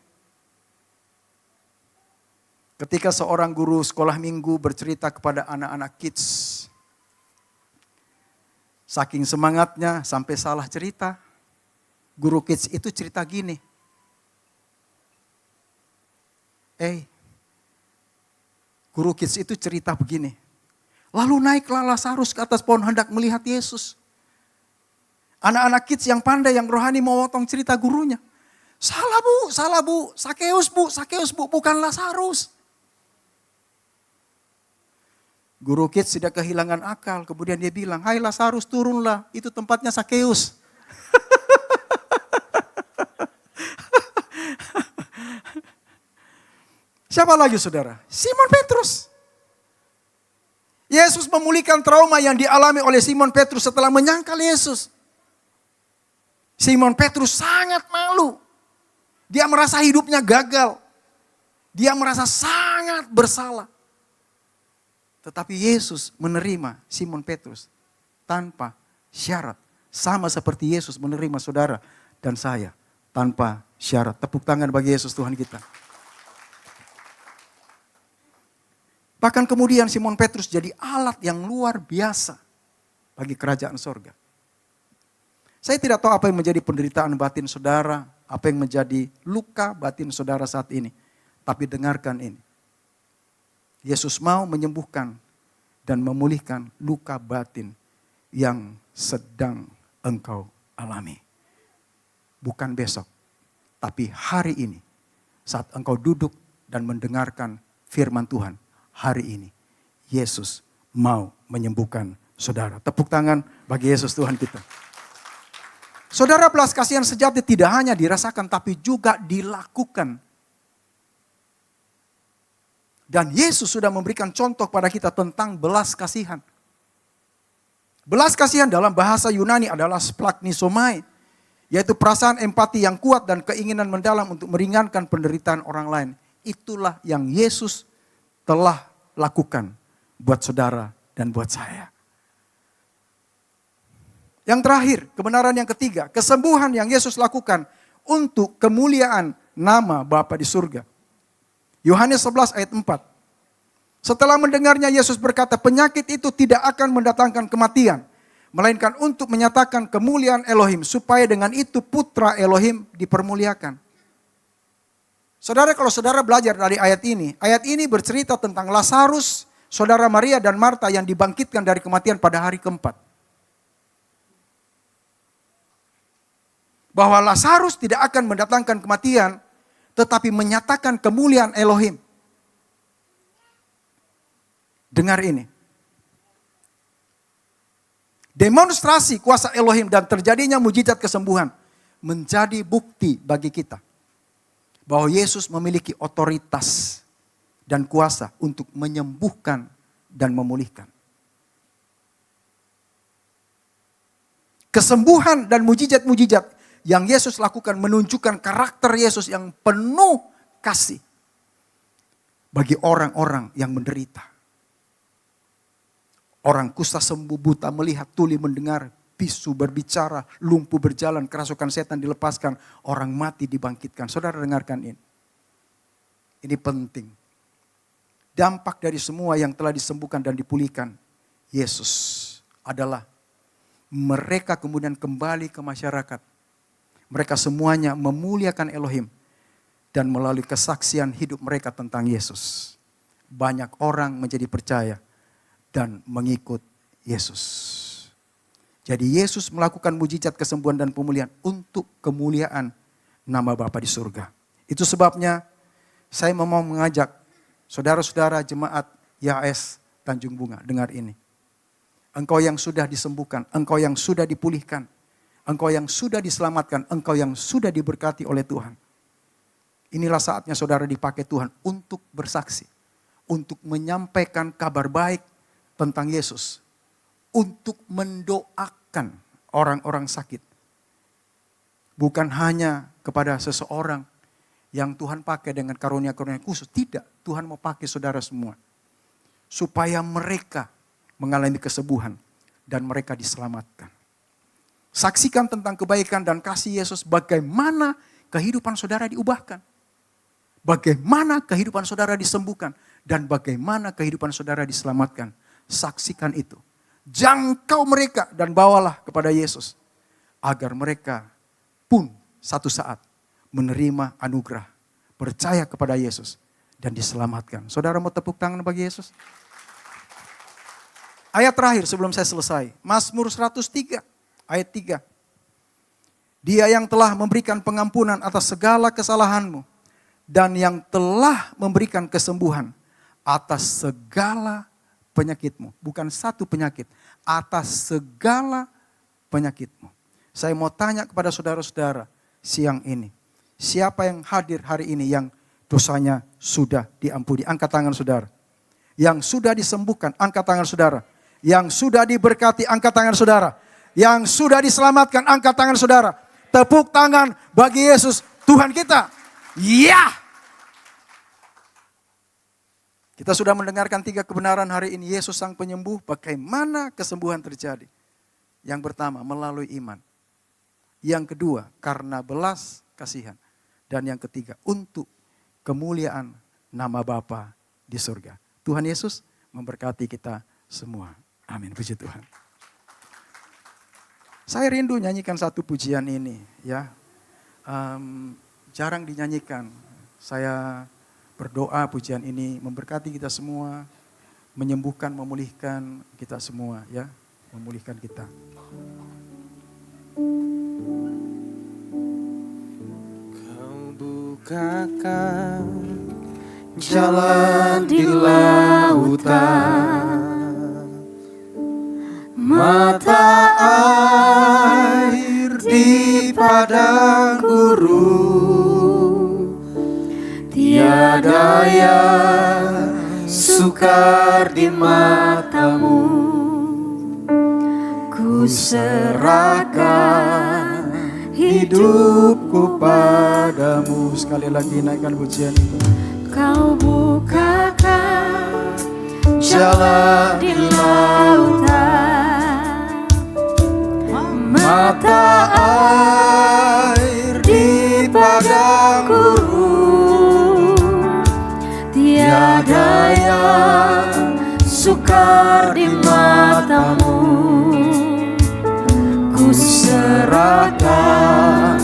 Ketika seorang guru sekolah minggu bercerita kepada anak-anak kids. Saking semangatnya sampai salah cerita. Guru kids itu cerita gini. Guru kids itu cerita begini. Lalu naiklah Lazarus ke atas pohon hendak melihat Yesus. Anak-anak kids yang pandai, yang rohani memotong cerita gurunya. Salah bu, Sakeus bu, bukan Lazarus. Guru kids tidak kehilangan akal, kemudian dia bilang, hai Lazarus turunlah, itu tempatnya Sakeus. Siapa lagi saudara? Simon Petrus. Yesus memulihkan trauma yang dialami oleh Simon Petrus setelah menyangkal Yesus. Simon Petrus sangat malu. Dia merasa hidupnya gagal. Dia merasa sangat bersalah. Tetapi Yesus menerima Simon Petrus tanpa syarat. Sama seperti Yesus menerima saudara dan saya tanpa syarat. Tepuk tangan bagi Yesus Tuhan kita. Bahkan kemudian Simon Petrus jadi alat yang luar biasa bagi kerajaan sorga. Saya tidak tahu apa yang menjadi penderitaan batin saudara, apa yang menjadi luka batin saudara saat ini. Tapi dengarkan ini. Yesus mau menyembuhkan dan memulihkan luka batin yang sedang engkau alami. Bukan besok, tapi hari ini. Saat engkau duduk dan mendengarkan firman Tuhan, hari ini Yesus mau menyembuhkan saudara. Tepuk tangan bagi Yesus Tuhan kita. Saudara, belas kasihan sejati tidak hanya dirasakan tapi juga dilakukan. Dan Yesus sudah memberikan contoh pada kita tentang belas kasihan. Belas kasihan dalam bahasa Yunani adalah splagnisomai. Yaitu perasaan empati yang kuat dan keinginan mendalam untuk meringankan penderitaan orang lain. Itulah yang Yesus telah lakukan buat saudara dan buat saya. Yang terakhir, kebenaran yang ketiga, kesembuhan yang Yesus lakukan untuk kemuliaan nama Bapa di surga. Yohanes 11 ayat 4. Setelah mendengarnya Yesus berkata, penyakit itu tidak akan mendatangkan kematian, melainkan untuk menyatakan kemuliaan Elohim, supaya dengan itu putra Elohim dipermuliakan. Saudara, kalau saudara belajar dari ayat ini bercerita tentang Lazarus, saudara Maria dan Marta yang dibangkitkan dari kematian pada hari keempat. Bahwa Lazarus tidak akan mendatangkan kematian, tetapi menyatakan kemuliaan Elohim. Dengar ini. Demonstrasi kuasa Elohim dan terjadinya mujizat kesembuhan menjadi bukti bagi kita bahwa Yesus memiliki otoritas dan kuasa untuk menyembuhkan dan memulihkan. Kesembuhan dan mujizat-mujizat yang Yesus lakukan menunjukkan karakter Yesus yang penuh kasih bagi orang-orang yang menderita. Orang kusta sembuh, buta melihat, tuli mendengar, bisu berbicara, lumpuh berjalan, kerasukan setan dilepaskan, orang mati dibangkitkan. Saudara dengarkan ini. Ini penting. Dampak dari semua yang telah disembuhkan dan dipulihkan Yesus adalah mereka kemudian kembali ke masyarakat. Mereka semuanya memuliakan Elohim. Dan melalui kesaksian hidup mereka tentang Yesus, banyak orang menjadi percaya dan mengikut Yesus. Jadi Yesus melakukan mujizat kesembuhan dan pemulihan untuk kemuliaan nama Bapa di surga. Itu sebabnya saya mau mengajak saudara-saudara jemaat YHS Tanjung Bunga, dengar ini. Engkau yang sudah disembuhkan, engkau yang sudah dipulihkan, engkau yang sudah diselamatkan, engkau yang sudah diberkati oleh Tuhan. Inilah saatnya saudara dipakai Tuhan untuk bersaksi, untuk menyampaikan kabar baik tentang Yesus, untuk mendoakan orang-orang sakit. Bukan hanya kepada seseorang yang Tuhan pakai dengan karunia-karunia khusus. Tidak, Tuhan mau pakai saudara semua. Supaya mereka mengalami kesembuhan dan mereka diselamatkan. Saksikan tentang kebaikan dan kasih Yesus, bagaimana kehidupan saudara diubahkan. Bagaimana kehidupan saudara disembuhkan dan bagaimana kehidupan saudara diselamatkan. Saksikan itu. Jangkau mereka dan bawalah kepada Yesus. Agar mereka pun satu saat menerima anugerah. Percaya kepada Yesus dan diselamatkan. Saudara mau tepuk tangan bagi Yesus? Ayat terakhir sebelum saya selesai. Mazmur 103 ayat 3. Dia yang telah memberikan pengampunan atas segala kesalahanmu. Dan yang telah memberikan kesembuhan atas segala penyakitmu. Bukan satu penyakit. Atas segala penyakitmu. Saya mau tanya kepada saudara-saudara siang ini. Siapa yang hadir hari ini yang dosanya sudah diampuni? Angkat tangan saudara. Yang sudah disembuhkan, angkat tangan saudara. Yang sudah diberkati, angkat tangan saudara. Yang sudah diselamatkan, angkat tangan saudara. Tepuk tangan bagi Yesus Tuhan kita. Ya! Kita sudah mendengarkan 3 kebenaran hari ini. Yesus sang penyembuh, bagaimana kesembuhan terjadi. Yang pertama, melalui iman. Yang kedua, karena belas kasihan. Dan yang ketiga, untuk kemuliaan nama Bapa di surga. Tuhan Yesus memberkati kita semua. Amin, puji Tuhan. Saya rindu nyanyikan satu pujian ini, ya. Jarang dinyanyikan. Saya berdoa pujian ini memberkati kita semua, menyembuhkan, memulihkan kita semua, ya, memulihkan kita. Kau bukakan jalan di lautan. Mata air di padang gurun, tiada yang sukar di matamu. Ku serahkan hidupku padamu. Sekali lagi naikkan pujian itu. Kau bukakan Jalan di lautan. mata air di padang gurun, tiada yang sukar di matamu. Ku serahkan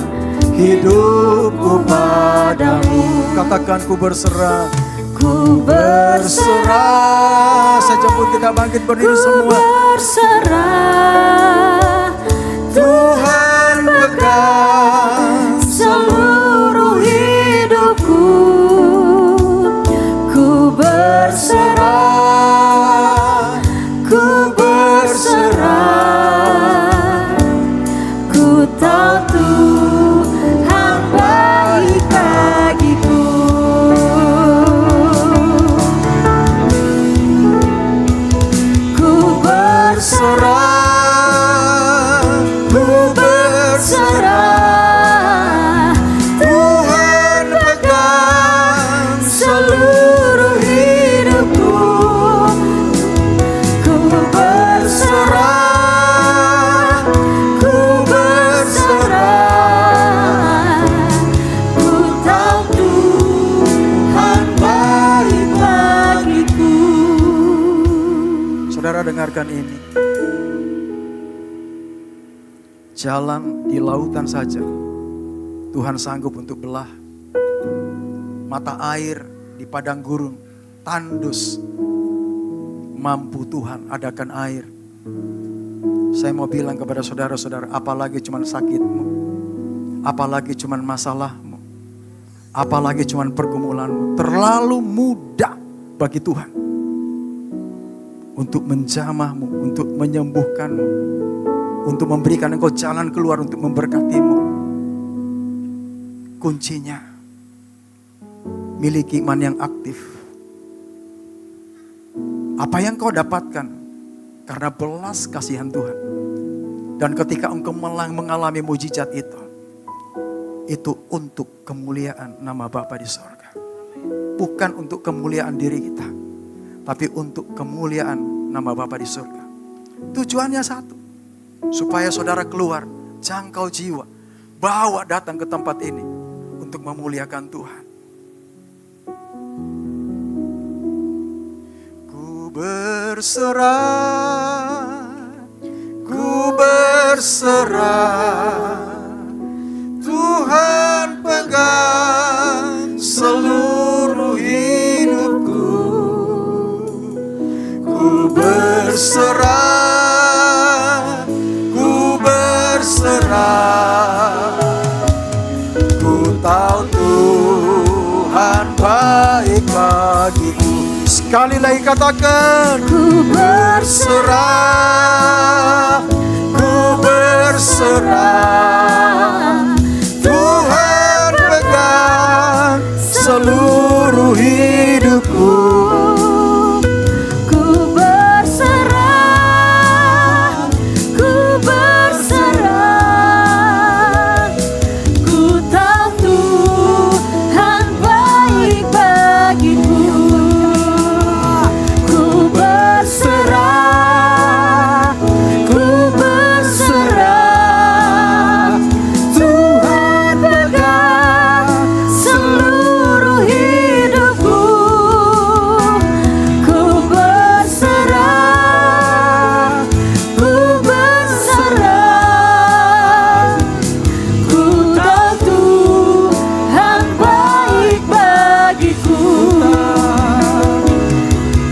hidupku padamu. Katakan ku berserah. Ku Berserah. Saya jemput kita bangkit berdiri semua. berserah, Tuhan pegang seluruh hidupku. Ku berserah, saudara dengarkan ini. Jalan di lautan saja Tuhan sanggup untuk belah. Mata air di padang gurun tandus, mampu Tuhan adakan air. Saya mau bilang kepada saudara-saudara, apalagi cuman sakitmu, apalagi cuman masalahmu, apalagi cuman pergumulanmu, terlalu mudah bagi Tuhan untuk menjamahmu, untuk menyembuhkanmu, untuk memberikan engkau jalan keluar, untuk memberkatimu. Kuncinya, miliki iman yang aktif. Apa yang kau dapatkan karena belas kasihan Tuhan. Dan ketika engkau mengalami mujizat itu untuk kemuliaan nama Bapa di sorga. Bukan untuk kemuliaan diri kita, tapi untuk kemuliaan nama Bapa di sorga. Tujuannya satu, supaya saudara keluar, jangkau jiwa, bawa datang ke tempat ini untuk memuliakan Tuhan. Ku berserah, Tuhan pegang seluruh hidupku. Ku berserah, ku tahu Tuhan baik bagiku. Sekali lagi katakan, ku berserah, Tuhan pegang seluruh hidupku. Ku berserah, ku tahu Tuhan baik bagiku. Ku berserah, Tuhan pegang seluruh hidupku. Ku berserah, ku tahu Tuhan baik bagiku.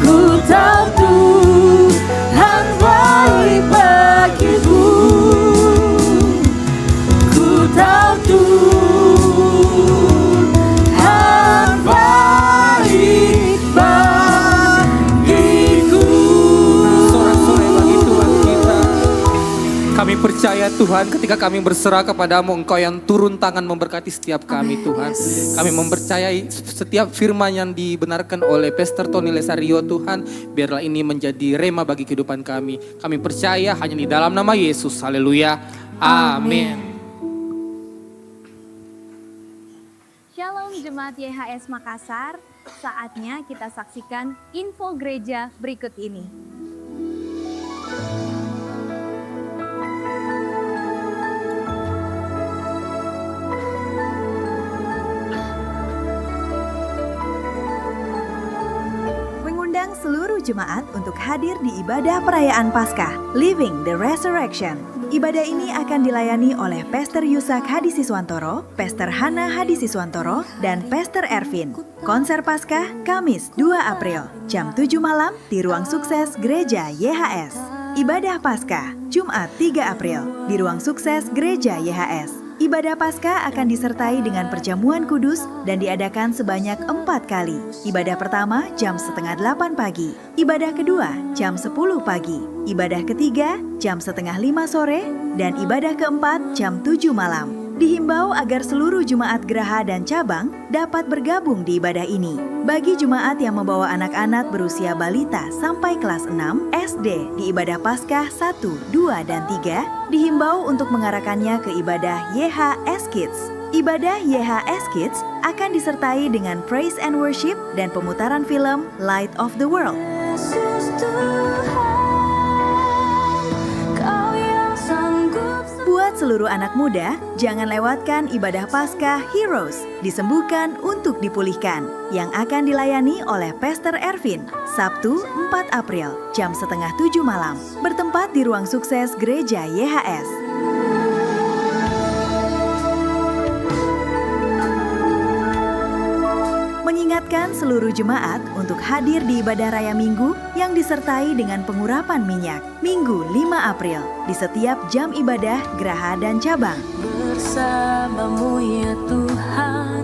Ku tahu Tuhan baik bagiku. Ku tahu Tuhan baik bagiku. Sorak-sorai bagi Tuhan kita. Kami percaya Tuhan, ketika kami berserah kepadamu, Engkau yang turun tangan memberkati setiap kami Tuhan. Kami mempercayai setiap firman yang dibenarkan oleh Pastor Tony Lesario Tuhan, biarlah ini menjadi rema bagi kehidupan kami. Kami percaya hanya di dalam nama Yesus. Haleluya. Amin. Shalom Jemaat YHS Makassar, saatnya kita saksikan info gereja berikut ini. Mengundang seluruh jemaat untuk hadir di ibadah perayaan Paskah, Living the Resurrection. Ibadah ini akan dilayani oleh Pastor Yusak Hadisiswantoro, Pastor Hana Hadisiswantoro, dan Pastor Ervin. Konser Paskah Kamis 2 April, jam 7 malam di Ruang Sukses Gereja YHS. Ibadah Paskah Jumat 3 April di Ruang Sukses Gereja YHS. Ibadah Paskah akan disertai dengan perjamuan kudus dan diadakan sebanyak 4 kali. Ibadah pertama jam 7:30 pagi, ibadah kedua jam 10 pagi, ibadah ketiga jam 4:30 sore, dan ibadah keempat jam 7 malam. Dihimbau agar seluruh jemaat geraha dan cabang dapat bergabung di ibadah ini. Bagi jemaat yang membawa anak-anak berusia balita sampai kelas 6 SD di ibadah Paskah 1, 2, dan 3, dihimbau untuk mengarahkannya ke ibadah YHS Kids. Ibadah YHS Kids akan disertai dengan praise and worship dan pemutaran film Light of the World. Buat Buat seluruh anak muda, jangan lewatkan ibadah Paskah Heroes, disembuhkan untuk dipulihkan, yang akan dilayani oleh Pastor Ervin, Sabtu 4 April, jam setengah 7 malam, bertempat di Ruang Sukses Gereja YHS. Mengingatkan seluruh jemaat untuk hadir di ibadah raya Minggu yang disertai dengan pengurapan minyak. Minggu 5 April, di setiap jam ibadah, geraha dan cabang. Bersamamu ya Tuhan,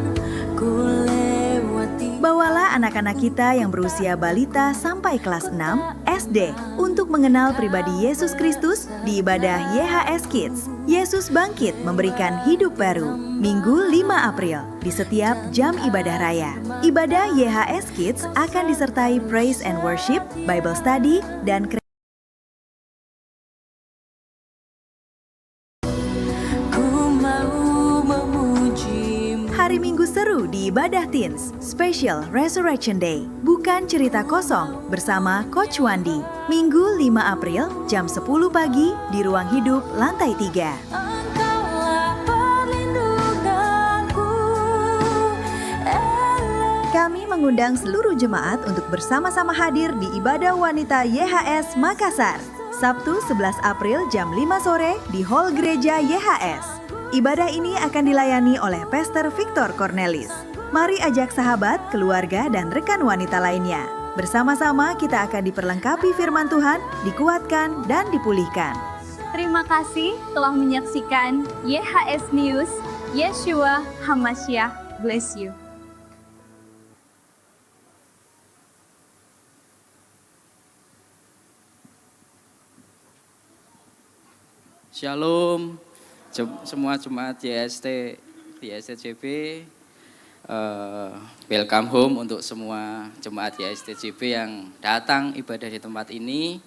ku lewati. Bawalah anak-anak kita yang berusia balita sampai kelas 6 SD untuk mengenal pribadi Yesus Kristus di ibadah YHS Kids. Yesus bangkit memberikan hidup baru. Minggu 5 April di setiap jam ibadah raya. Ibadah YHS Kids akan disertai praise and worship, Bible study, dan Hari Minggu seru di Ibadah Teens, Special Resurrection Day. Bukan cerita kosong bersama Coach Wandi. Minggu 5 April jam 10 pagi di Ruang Hidup lantai 3. Kami mengundang seluruh jemaat untuk bersama-sama hadir di Ibadah Wanita YHS Makassar. Sabtu 11 April jam 5 sore di Hall Gereja YHS. Ibadah ini akan dilayani oleh Pastor Victor Cornelis. Mari ajak sahabat, keluarga, dan rekan wanita lainnya. Bersama-sama kita akan diperlengkapi firman Tuhan, dikuatkan, dan dipulihkan. Terima kasih telah menyaksikan YHS News. Yeshua HaMashiach bless you. Shalom semua jemaat YSTJB, welcome home untuk semua jemaat YSTJB yang datang ibadah di tempat ini.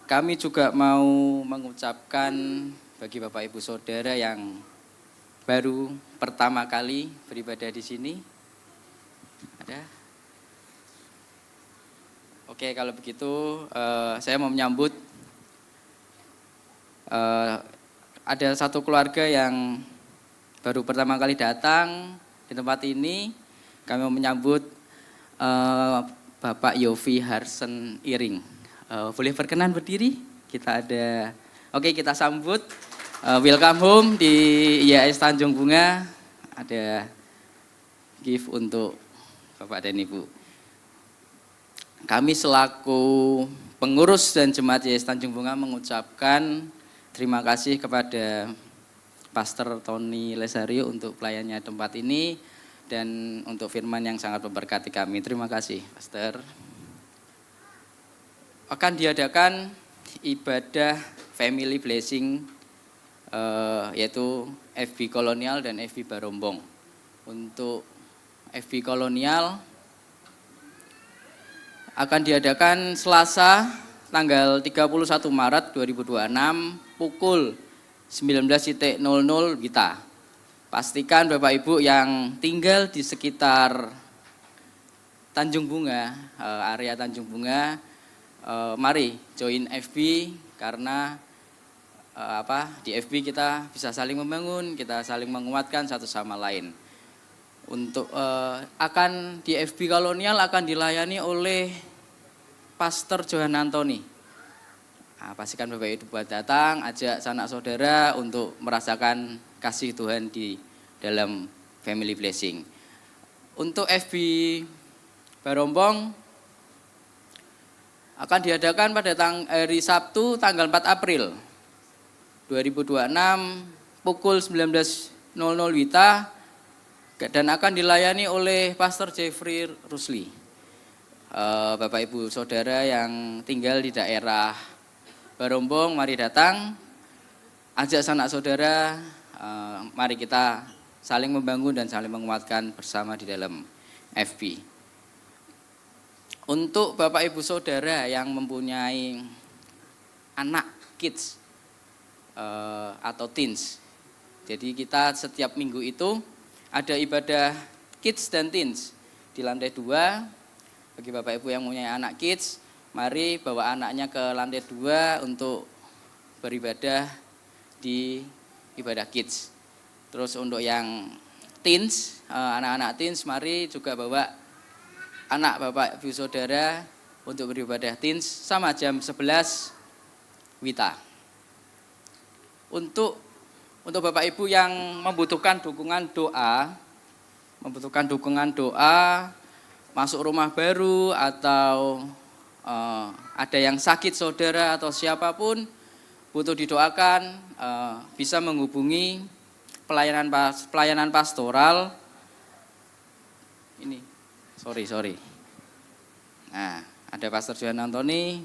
Kami juga mau mengucapkan bagi Bapak Ibu Saudara yang baru pertama kali beribadah di sini. Ada? Oke, kalau begitu saya mau menyambut ada satu keluarga yang baru pertama kali datang di tempat ini. Kami mau menyambut Bapak Yofi Harsen Iring. Boleh berkenan berdiri? Kita sambut. Welcome home di YHS Tanjung Bunga. Ada gift untuk Bapak dan Ibu. Kami selaku pengurus dan jemaat YHS Tanjung Bunga mengucapkan terima kasih kepada Pastor Tony Lesario untuk pelayannya tempat ini dan untuk firman yang sangat memberkati kami. Terima kasih, Pastor. Akan diadakan ibadah family blessing yaitu FB Kolonial dan FB Barombong. Untuk FB Kolonial akan diadakan Selasa tanggal 31 Maret 2026 pukul 19.00 WITA. Pastikan Bapak Ibu yang tinggal di sekitar Tanjung Bunga, area Tanjung Bunga, mari join FB karena di FB kita bisa saling membangun, kita saling menguatkan satu sama lain. Untuk akan di FB Kolonial akan dilayani oleh Pastor Johan Antoni. Pastikan Bapak Ibu buat datang, ajak sanak saudara untuk merasakan kasih Tuhan di dalam family blessing. Untuk FB Barombong akan diadakan pada hari Sabtu tanggal 4 April 2026 pukul 19.00 WITA dan akan dilayani oleh Pastor Jeffrey Rusli. Bapak Ibu Saudara yang tinggal di daerah Barombong, mari datang, ajak sanak saudara, mari kita saling membangun dan saling menguatkan bersama di dalam FB. Untuk Bapak Ibu Saudara yang mempunyai anak kids atau teens, jadi kita setiap minggu itu ada ibadah kids dan teens di lantai 2. Bagi Bapak Ibu yang mempunyai anak kids, mari bawa anaknya ke lantai 2 untuk beribadah di ibadah kids. Terus untuk yang teens, anak-anak teens, mari juga bawa anak bapak ibu saudara untuk beribadah teens sama jam 11 Wita. Untuk bapak ibu yang membutuhkan dukungan doa, masuk rumah baru atau ada yang sakit saudara atau siapapun butuh didoakan, bisa menghubungi pelayanan pastoral. Ini, sorry. Nah, ada Pastor Johan Antoni,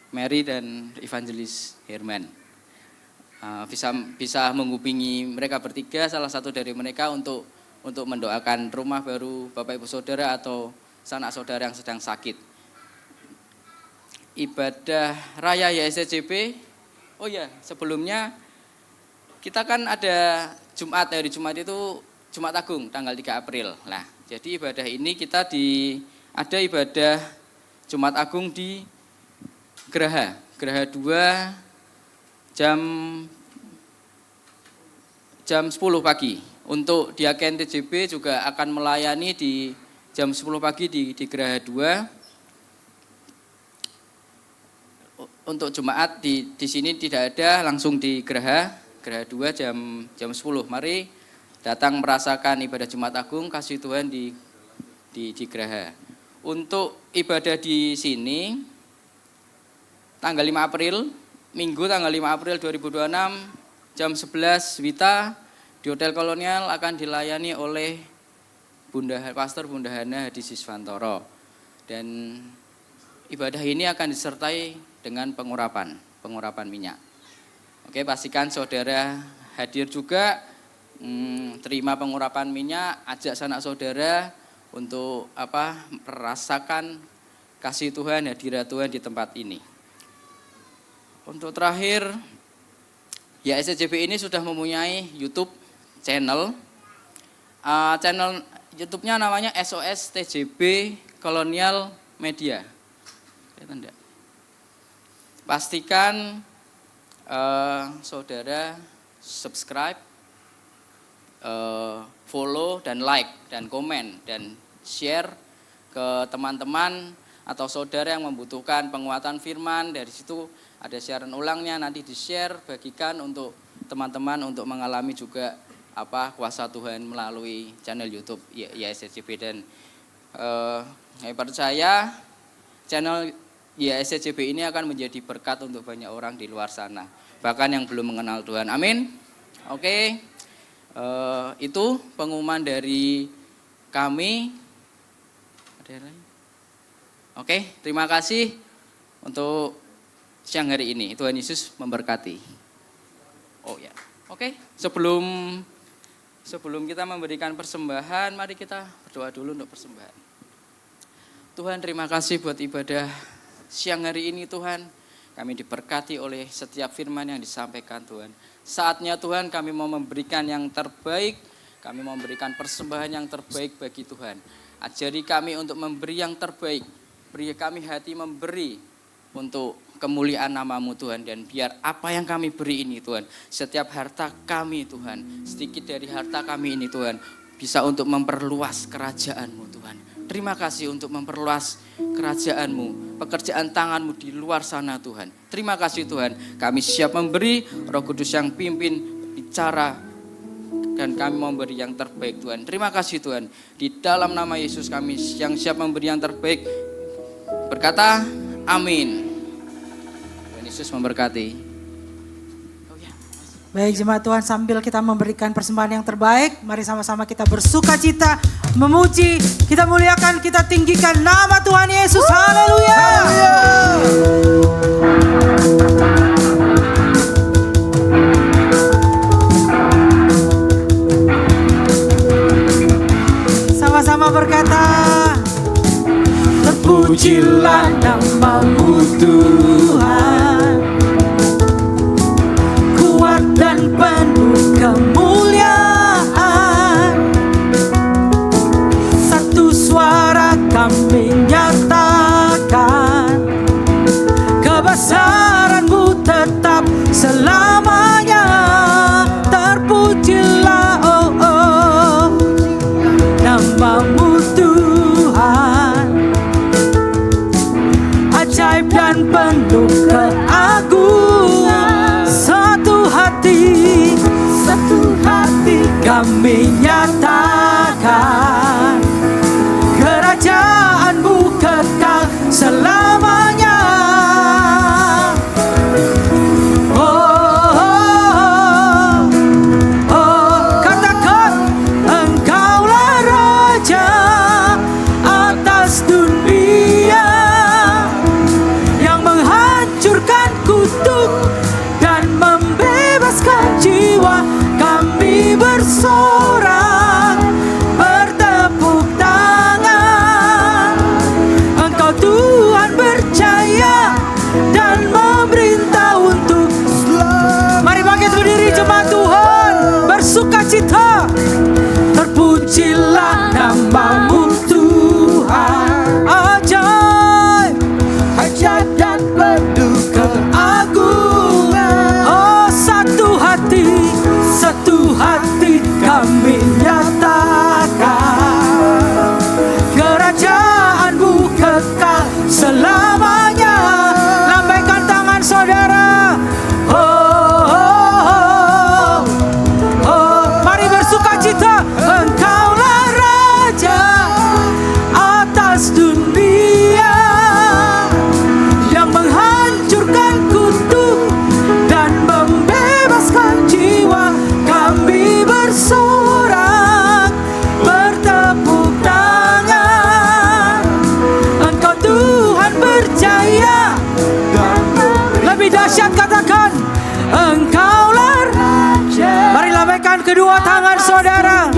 Mary dan Evangelis Herman. Bisa menghubungi mereka bertiga, salah satu dari mereka untuk mendoakan rumah baru Bapak Ibu Saudara atau sanak saudara yang sedang sakit. Ibadah Raya YSCJB, oh ya sebelumnya kita kan ada hari Jumat itu Jumat Agung tanggal 3 April. Nah, jadi ibadah ini kita ada ibadah Jumat Agung di Geraha 2 jam 10 pagi. Untuk Diaken TJB juga akan melayani di jam 10 pagi di Geraha 2. Untuk Jumat di sini tidak ada, langsung di Geraha 2 jam 10. Mari datang merasakan ibadah Jumat Agung, kasih Tuhan di Geraha. Untuk ibadah di sini tanggal 5 April, Minggu tanggal 5 April 2026 jam 11 Wita di Hotel Kolonial akan dilayani oleh Pastor Bunda Hana Hadi Siswantoro. Dan ibadah ini akan disertai dengan pengurapan minyak. Oke, pastikan saudara hadir juga, terima pengurapan minyak, ajak sanak saudara untuk merasakan kasih Tuhan, hadirat Tuhan di tempat ini. Untuk terakhir, YSCJB ini sudah mempunyai YouTube channel. Channel YouTube-nya namanya SOS TJB Kolonial Media. Pastikan saudara subscribe, follow dan like dan komen dan share ke teman-teman atau saudara yang membutuhkan penguatan firman. Dari situ ada siaran ulangnya, nanti di-share, bagikan untuk teman-teman untuk mengalami juga kuasa Tuhan melalui channel YouTube YSCJB. Dan saya percaya channel YSCJB ini akan menjadi berkat untuk banyak orang di luar sana, bahkan yang belum mengenal Tuhan. Amin. Oke, itu pengumuman dari kami. Oke, terima kasih untuk siang hari ini. Tuhan Yesus memberkati. Oh ya, oke. Sebelum kita memberikan persembahan, mari kita berdoa dulu untuk persembahan. Tuhan, terima kasih buat ibadah siang hari ini Tuhan. Kami diberkati oleh setiap firman yang disampaikan Tuhan. Saatnya Tuhan kami mau memberikan yang terbaik, kami mau memberikan persembahan yang terbaik bagi Tuhan. Ajari kami untuk memberi yang terbaik, beri kami hati memberi untuk kemuliaan nama-Mu Tuhan. Dan biar apa yang kami beri ini Tuhan, setiap harta kami Tuhan, sedikit dari harta kami ini Tuhan, bisa untuk memperluas kerajaan-Mu Tuhan. Terima kasih untuk memperluas kerajaan-Mu, pekerjaan tangan-Mu di luar sana Tuhan. Terima kasih Tuhan, kami siap memberi, Roh Kudus yang pimpin, bicara, dan kami memberi yang terbaik Tuhan. Terima kasih Tuhan, di dalam nama Yesus kami yang siap memberi yang terbaik, berkata amin. Tuhan Yesus memberkati. Baik jemaat Tuhan, sambil kita memberikan persembahan yang terbaik, mari sama-sama kita bersuka cita, memuji, kita muliakan, kita tinggikan nama Tuhan Yesus. Haleluya. Sama-sama berkata, terpujilah nama-Mu Tuhan, dan penuh kemuliaan. Satu suara kami nyatakan, dan penuh keagungan. Satu hati kami nyatakan, kerajaan-Mu kekal selamanya. Katakan, Engkaulah Raja atas dunia, yang menghancurkan kutuk dan membebaskan jiwa. Kami bersorak, bertepuk tangan. Engkau Tuhan berjaya dan memerintah untuk selamat. Mari bangkit berdiri jemaat Tuhan, bersukacita. Terpujilah nama-Mu Tuhan, ajaib, ajaib dan penuh keagungan. Oh, satu hati kami nyatakan, kerajaan-Mu kekal selamanya. Lambaikan tangan saudara. Mari bersukacita. Engkaulah Raja atas dunia, yang menghancurkan kutuk dan membebaskan jiwa. Kami bersorak, bertepuk tangan. Engkau Tuhan berjaya. Lebih dahsyat katakan, Engkaulah Raja. Mari lambaikan kedua tangan saudara.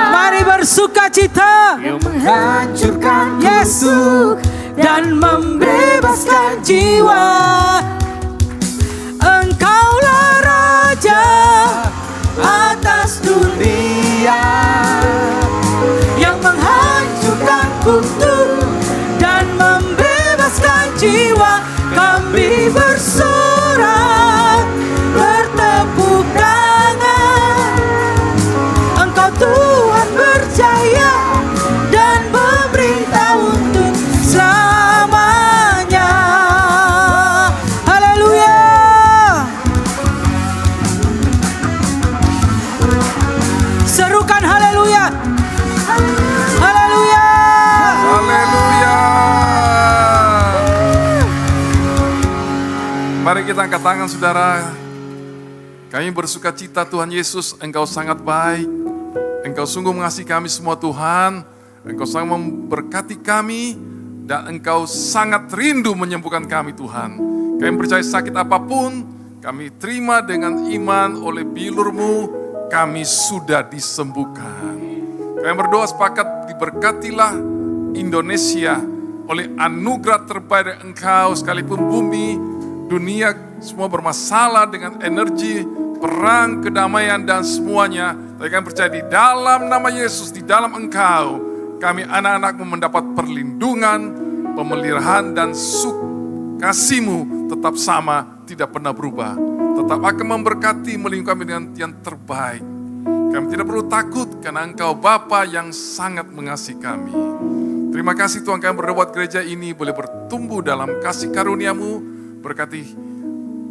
Mari bersukacita. Yang menghancurkan Yesus dan membebaskan jiwa. Engkaulah Raja atas dunia, yang menghancurkan kutuk dan membebaskan jiwa. Kami bersorak, bertepuk tangan. Engkau Tuhan berjaya dan memerintah untuk selamanya. Haleluya. Serukan haleluya. Haleluya. Haleluya. Mari kita angkat tangan saudara. Kami bersuka cita Tuhan Yesus, Engkau sangat baik. Engkau sungguh mengasihi kami semua Tuhan. Engkau sangat memberkati kami. Dan Engkau sangat rindu menyembuhkan kami Tuhan. Kami percaya sakit apapun, kami terima dengan iman oleh bilur-Mu, kami sudah disembuhkan. Kami berdoa sepakat diberkatilah Indonesia oleh anugerah terbaik dari Engkau, sekalipun bumi, dunia semua bermasalah dengan energi, perang, kedamaian dan semuanya. Tapi kami percaya di dalam nama Yesus, di dalam Engkau, kami anak-anak-Mu mendapat perlindungan, pemeliharaan dan kasih-Mu tetap sama, tidak pernah berubah. Tetap akan memberkati, melindungi kami dengan yang terbaik. Kami tidak perlu takut karena Engkau Bapa yang sangat mengasihi kami. Terima kasih Tuhan, kami berdoa buat gereja ini boleh bertumbuh dalam kasih karunia-Mu. Berkati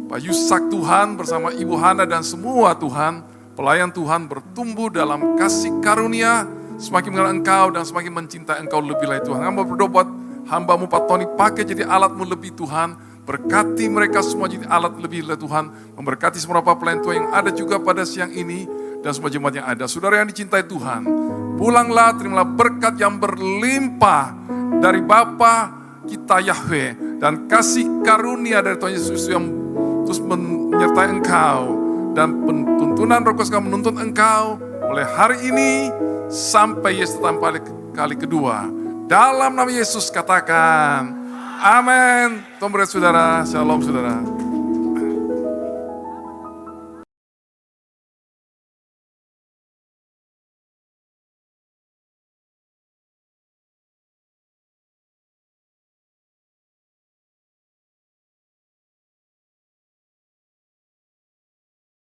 Pak Yusak Tuhan bersama Ibu Hana dan semua Tuhan, pelayan Tuhan bertumbuh dalam kasih karunia, semakin mengenal Engkau dan semakin mencintai Engkau lebih lagi Tuhan. Kami berdoa buat hamba-Mu Pak Tony, pakai jadi alat-Mu lebih Tuhan. Berkati mereka semua jadi alat lebih Tuhan. Memberkati semua pelayan Tuhan yang ada juga pada siang ini. Dan semua jemaat yang ada. Saudara yang dicintai Tuhan. Pulanglah, terimalah berkat yang berlimpah dari Bapa kita Yahweh. Dan kasih karunia dari Tuhan Yesus yang terus menyertai engkau. Dan tuntunan Roh Kudus menuntun engkau mulai hari ini sampai Yesus datang kali kedua. Dalam nama Yesus katakan, amin. Tuhan berkati saudara, shalom saudara.